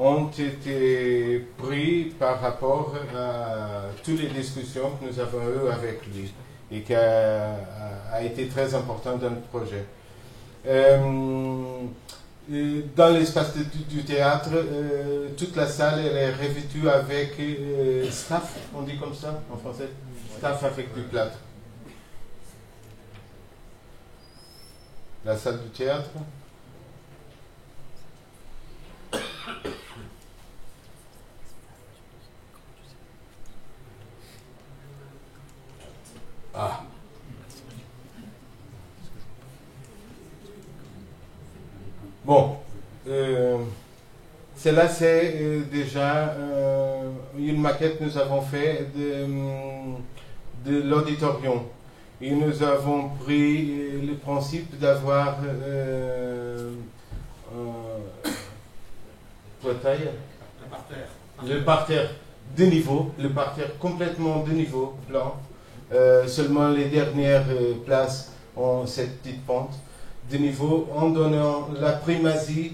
ont été prises par rapport à toutes les discussions que nous avons eues avec lui et qui a été très important dans le projet. Dans l'espace du théâtre, toute la salle elle est revêtue avec staff, on dit comme ça en français, staff avec du plâtre. La salle du théâtre. Ah. Bon, celle-là c'est déjà une maquette que nous avons fait de l'auditorium. Et nous avons pris le principe d'avoir le parterre de niveau, le parterre complètement de niveau, plan. Seulement les dernières places ont cette petite pente de niveau, en donnant la primatie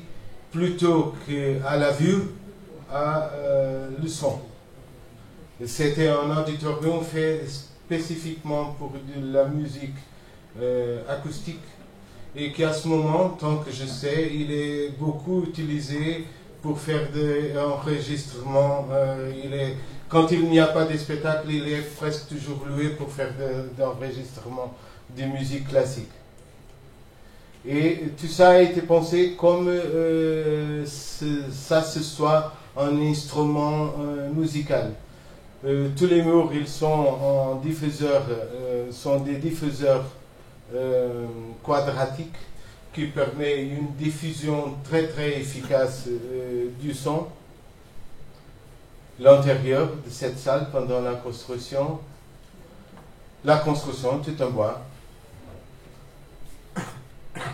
plutôt qu'à la vue à le son. C'était un auditorium fait spécifiquement pour de la musique acoustique, et qu'à ce moment, tant que je sais, il est beaucoup utilisé pour faire des enregistrements. Quand il n'y a pas de spectacle, il est presque toujours loué pour faire des enregistrements de musique classique. Et tout ça a été pensé comme ça ce soit un instrument musical. Tous les murs, ils sont en diffuseurs, sont des diffuseurs quadratiques qui permettent une diffusion très très efficace du son. L'intérieur de cette salle pendant la construction, tout en bois,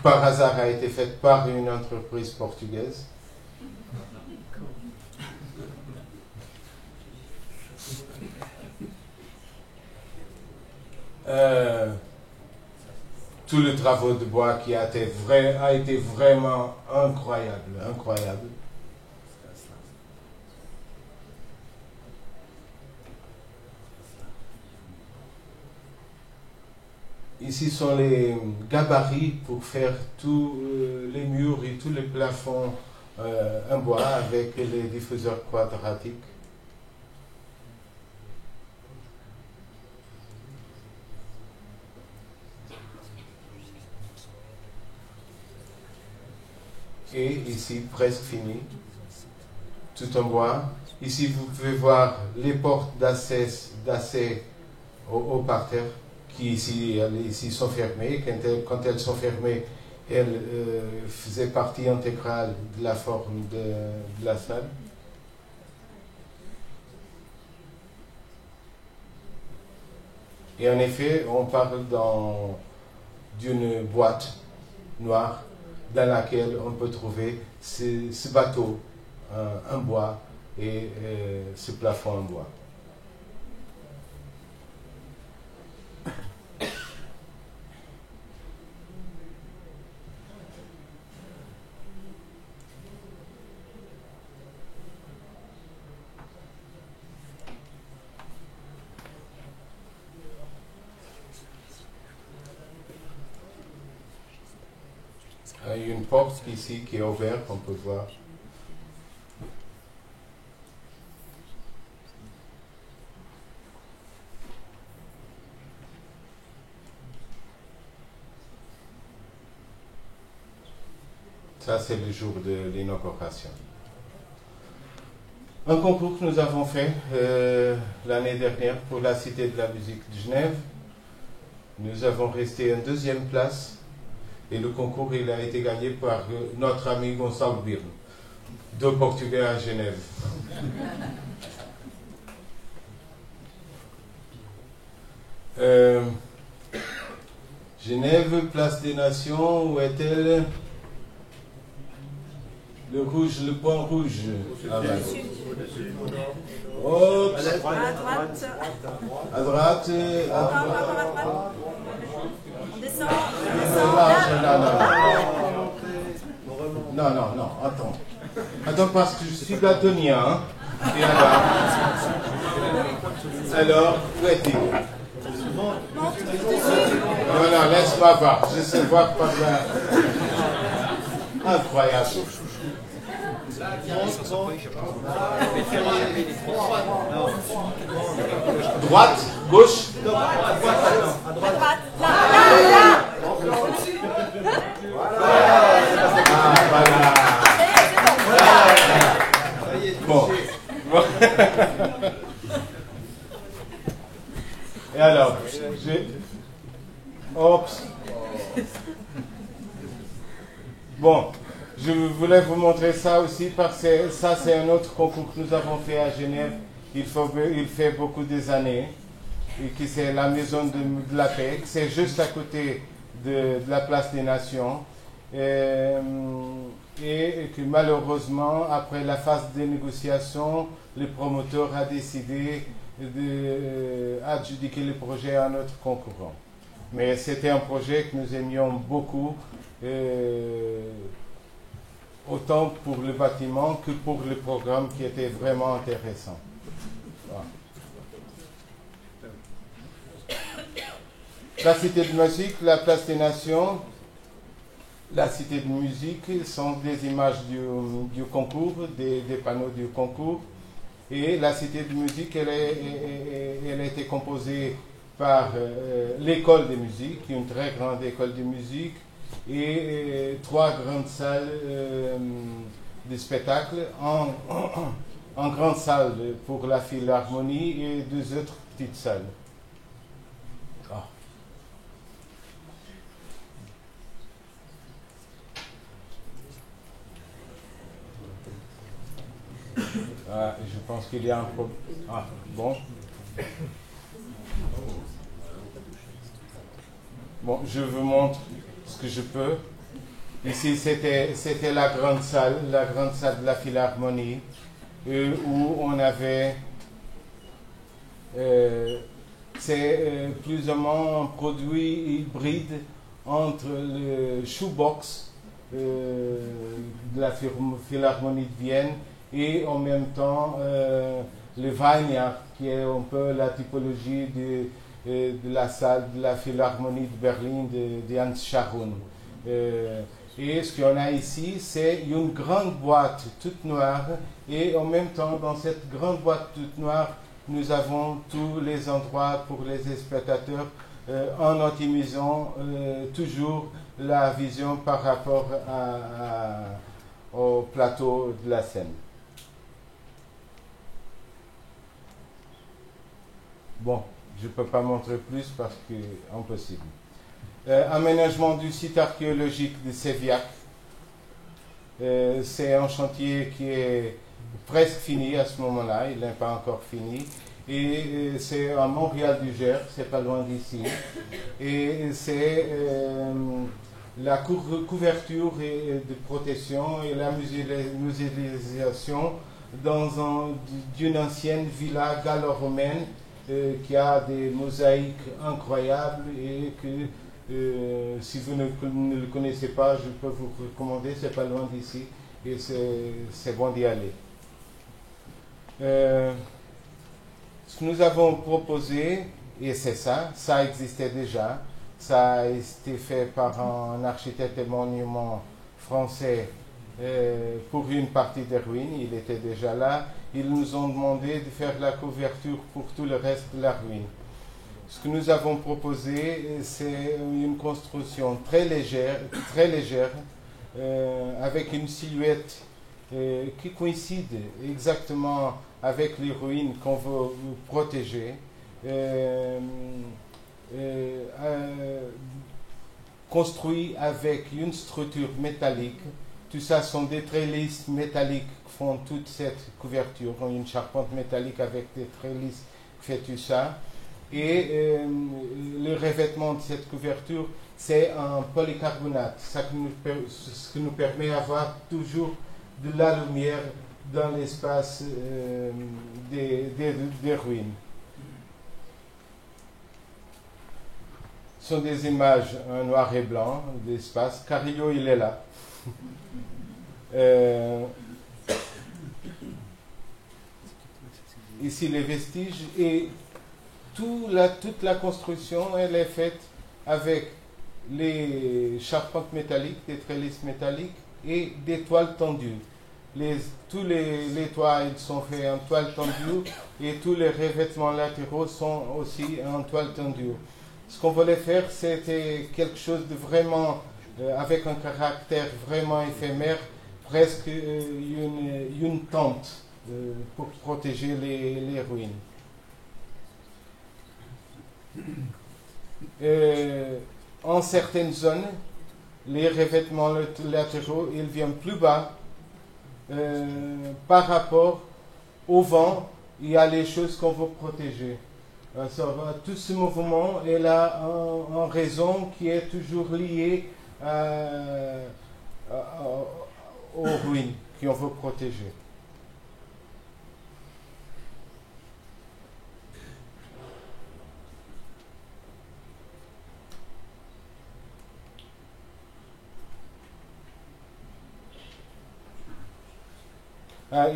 par hasard a été faite par une entreprise portugaise. Tout le travail de bois qui a été vraiment incroyable. Ici sont les gabarits pour faire tous les murs et tous les plafonds en bois avec les diffuseurs quadratiques. Et ici, presque fini, tout en bois. Ici, vous pouvez voir les portes d'accès au parterre qui ici sont fermées. Quand elles sont fermées, elles faisaient partie intégrale de la forme de la salle. Et en effet, on parle d'une boîte noire dans laquelle on peut trouver ce bateau en bois et ce plafond en bois. Il y a une porte ici qui est ouverte, on peut voir. Ça, c'est le jour de l'inauguration. Un concours que nous avons fait l'année dernière pour la Cité de la musique de Genève. Nous avons resté en deuxième place. Et le concours, il a été gagné par notre ami Gonçalo Birne, de Portugais à Genève. Genève, place des Nations, où est-elle? Le rouge, le point rouge. Oh, À droite. à droite. On descend. Non, attends. Attends, parce que je suis daltonien. Hein? Et alors, où est-il? Non, laisse-moi voir. Je sais voir par là. Incroyable. Droite, gauche. À droite. Voilà. Bon. Et alors, Oups. Bon, je voulais vous montrer ça aussi parce que ça c'est un autre concours que nous avons fait à Genève. Il fait beaucoup des années. Et qui c'est la Maison de la Paix. C'est juste à côté de la Place des Nations. Et que malheureusement, après la phase de négociation, le promoteur a décidé d'adjudiquer le projet à notre concurrent. Mais c'était un projet que nous aimions beaucoup, autant pour le bâtiment que pour le programme qui était vraiment intéressant. Voilà. La Cité de musique, la Place des Nations. la cité de musique sont des images du concours, des panneaux du concours. Et la cité de musique, elle a été composée par l'école de musique, une très grande école de musique, et 3 grandes salles de spectacle, en grande salle pour la philharmonie et 2 autres petites salles. Je pense qu'il y a un problème. Ah, bon. Bon, je vous montre ce que je peux. Ici, c'était la grande salle de la philharmonie, où on avait... c'est plus ou moins un produit hybride entre le shoebox de la philharmonie de Vienne et en même temps le Weihnacht, qui est un peu la typologie de la salle de la philharmonie de Berlin de Hans Scharoun. Et ce qu'on a ici, c'est une grande boîte toute noire, et en même temps, dans cette grande boîte toute noire, nous avons tous les endroits pour les spectateurs en optimisant toujours la vision par rapport au plateau de la scène. Bon, je ne peux pas montrer plus parce que c'est impossible. Aménagement du site archéologique de Séviac. C'est un chantier qui est presque fini à ce moment-là, il n'est pas encore fini. Et c'est à Montréal du Gers, c'est pas loin d'ici. Et c'est la couverture et de protection et la muséalisation d'une ancienne villa gallo-romaine qui a des mosaïques incroyables et que si vous ne le connaissez pas, je peux vous recommander, c'est pas loin d'ici et c'est bon d'y aller. Ce que nous avons proposé, et c'est ça existait déjà, ça a été fait par un architecte des monuments français pour une partie des ruines, il était déjà là. Ils nous ont demandé de faire la couverture pour tout le reste de la ruine. Ce que nous avons proposé, c'est une construction très légère avec une silhouette qui coïncide exactement avec les ruines qu'on veut protéger, construit avec une structure métallique. Tout ça sont des trellis métalliques qui font toute cette couverture, une charpente métallique avec des trellis qui fait tout ça. Et le revêtement de cette couverture, c'est un polycarbonate, ce qui nous permet d'avoir toujours de la lumière dans l'espace des ruines. Ce sont des images en noir et blanc d'espace. Carrillo, il est là. Ici les vestiges et toute la construction, elle est faite avec les charpentes métalliques, des trellis métalliques et des toiles tendues. Tous les toits ils sont faits en toile tendue et tous les revêtements latéraux sont aussi en toile tendue. Ce qu'on voulait faire, c'était quelque chose de vraiment avec un caractère vraiment éphémère, presque une tente pour protéger les ruines. En certaines zones, les revêtements latéraux ils viennent plus bas par rapport au vent. Il y a les choses qu'on veut protéger. Tout ce mouvement est là en raison qui est toujours liée aux ruines qu'on veut protéger.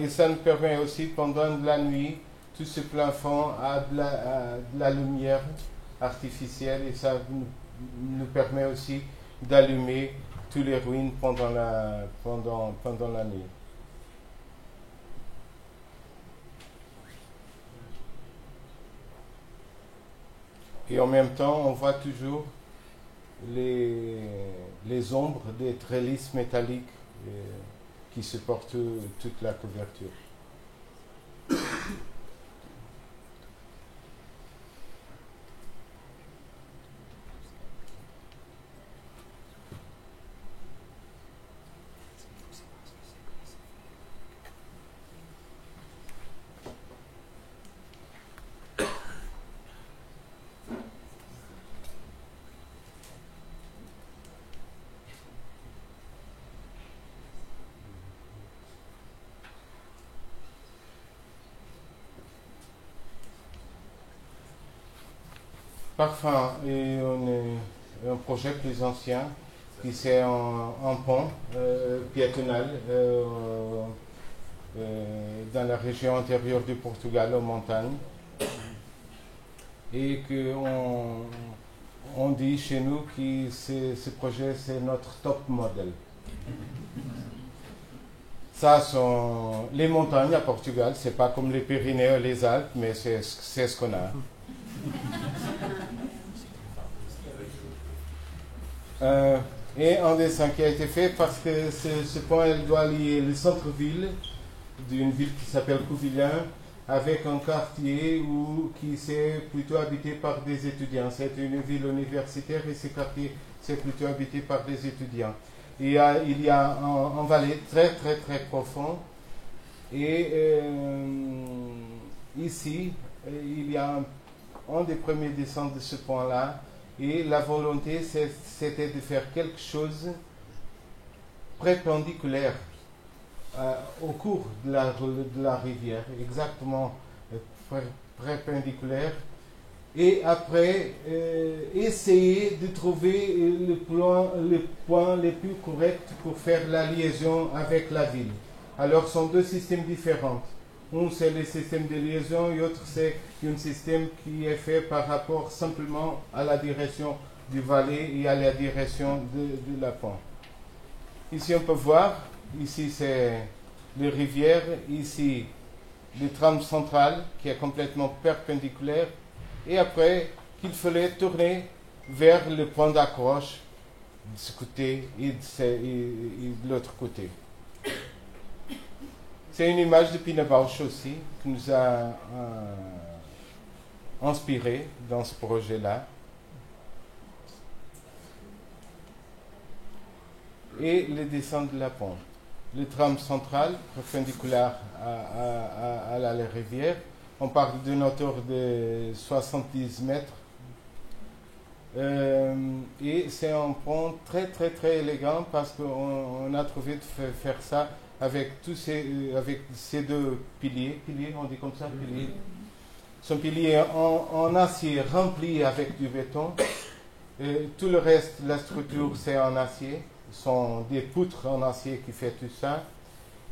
Et ça nous permet aussi, pendant la nuit, tout ce plafond a de la lumière artificielle et ça nous permet aussi d'allumer tous les ruines pendant la nuit. Et en même temps, on voit toujours les ombres des trellises métalliques qui supportent toute la couverture. Parfum est un projet plus ancien qui c'est un pont piétonal dans la région intérieure du Portugal, aux montagnes, et on dit chez nous que ce projet c'est notre top modèle. Ça sont les montagnes à Portugal, c'est pas comme les Pyrénées ou les Alpes, mais c'est ce qu'on a. Et un dessin qui a été fait parce que ce pont elle doit lier le centre-ville d'une ville qui s'appelle Couvillin avec un quartier qui c'est plutôt habité par des étudiants. C'est une ville universitaire et ce quartier c'est plutôt habité par des étudiants. Il y a un vallée très très très profond et ici il y a un des premiers dessins de ce pont-là. Et la volonté, c'était de faire quelque chose perpendiculaire au cours de la rivière, exactement perpendiculaire. Et après, essayer de trouver le point le plus correct pour faire la liaison avec la ville. Alors, ce sont deux systèmes différents. Un, c'est le système de liaison et l'autre, c'est un système qui est fait par rapport simplement à la direction du vallée et à la direction de la pont. Ici, on peut voir, ici, c'est les rivières, ici, le tram central qui est complètement perpendiculaire, et après, qu'il fallait tourner vers le point d'accroche de ce côté et de l'autre côté. C'est une image de Pina Bausch aussi, qui nous a inspiré dans ce projet-là. Et le dessin de la pont. Le tram central, perpendiculaire à la rivière, on parle d'une hauteur de 70 mètres. Et c'est un pont très très très élégant parce qu'on a trouvé de faire ça avec ces deux piliers, on dit comme ça, piliers. Son pilier en acier rempli avec du béton. Tout le reste, la structure, c'est en acier. Ce sont des poutres en acier qui fait tout ça.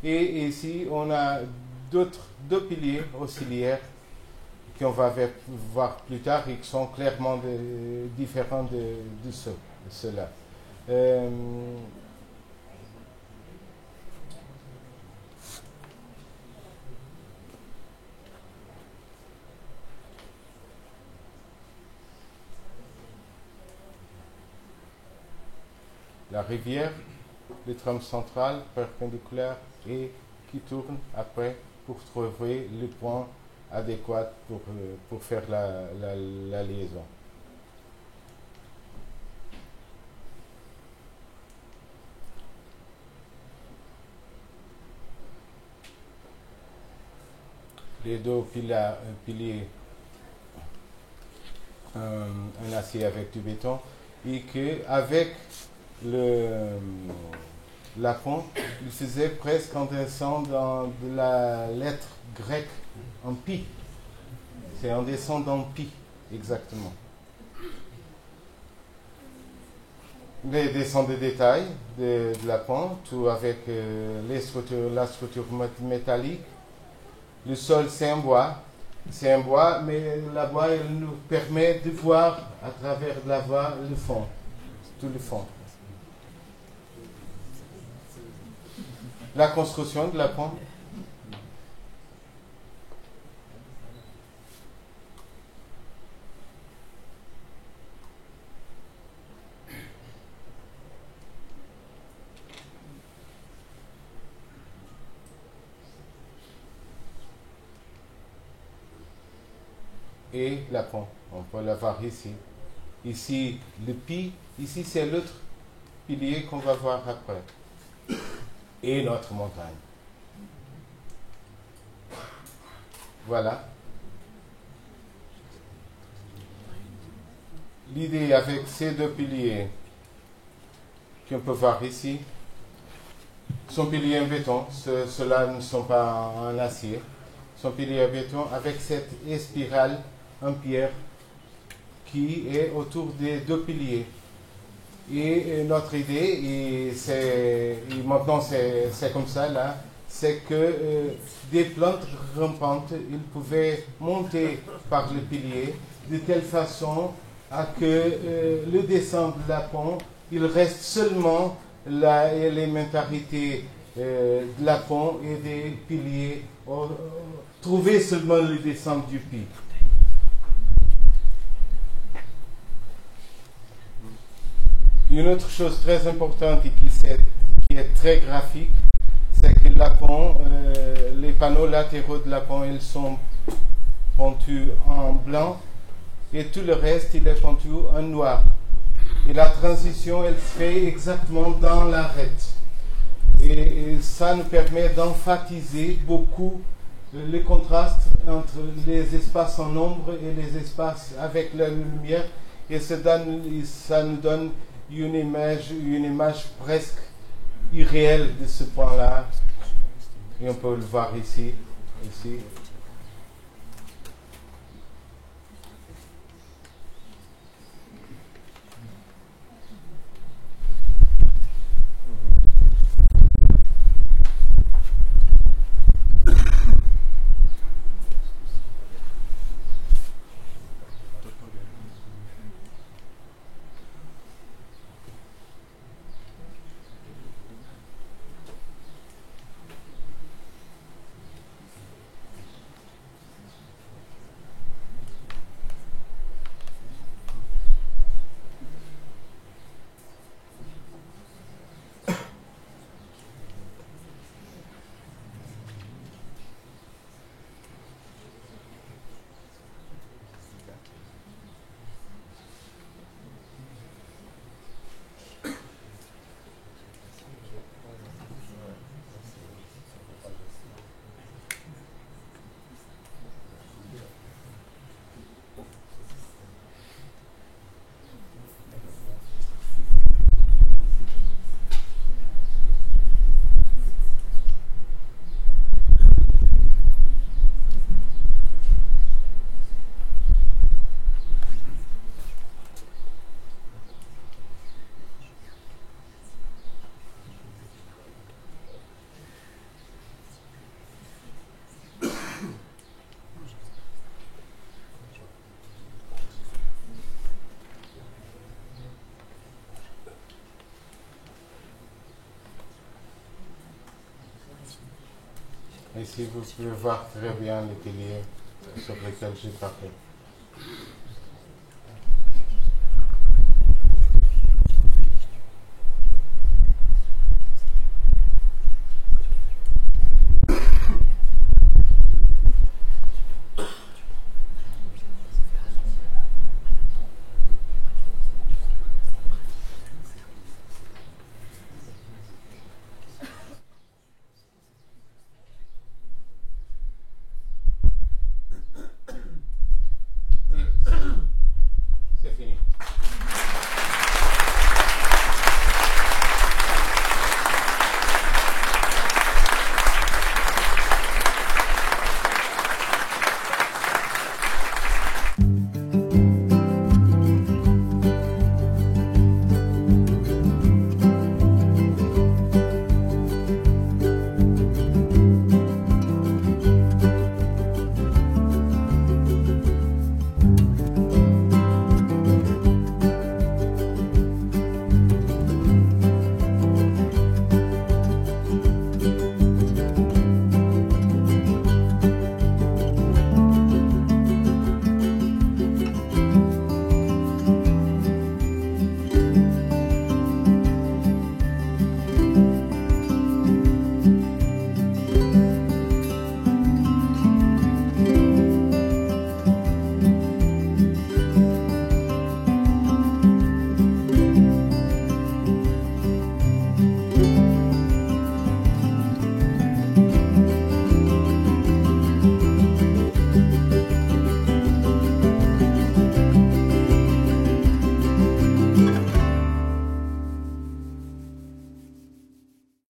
Et ici, on a deux piliers auxiliaires qu'on va voir plus tard et qui sont clairement différents de ceux-là. La rivière, le tram central perpendiculaire et qui tourne après pour trouver le point adéquat pour faire la liaison. Les deux piliers en acier avec du béton et qu'avec la pont, il faisait presque un dessin de la lettre grecque en pi. C'est un dessin en pi, exactement. Les dessins de détail de la pont, tout avec la structure métallique. Le sol, c'est un bois. C'est un bois, mais la bois, elle nous permet de voir à travers la bois le fond, tout le fond. la construction de la pont. Et la pont, on peut la voir ici. Ici, le pi, ici c'est l'autre pilier qu'on va voir après. Et notre montagne. Voilà. L'idée avec ces deux piliers qu'on peut voir ici, sont piliers en béton, ceux-là ne sont pas en acier, sont piliers en béton avec cette spirale en pierre qui est autour des deux piliers. Et notre idée, et maintenant c'est comme ça là, c'est que des plantes rampantes, ils pouvaient monter par le pilier de telle façon à que le descente de la pont, il reste seulement l'élémentarité de la pont et des piliers, trouver seulement le descente du pic. Une autre chose très importante et qui est très graphique, c'est que la pont, les panneaux latéraux de la pont, ils sont pentus en blanc et tout le reste, il est pentu en noir. Et la transition, elle se fait exactement dans l'arête. Et ça nous permet d'emphatiser beaucoup le contraste entre les espaces en ombre et les espaces avec la lumière. Et ça nous donne une image presque irréelle de ce point-là. Et on peut le voir ici. Ici, vous pouvez voir très bien les piliers sur lesquels j'ai parlé.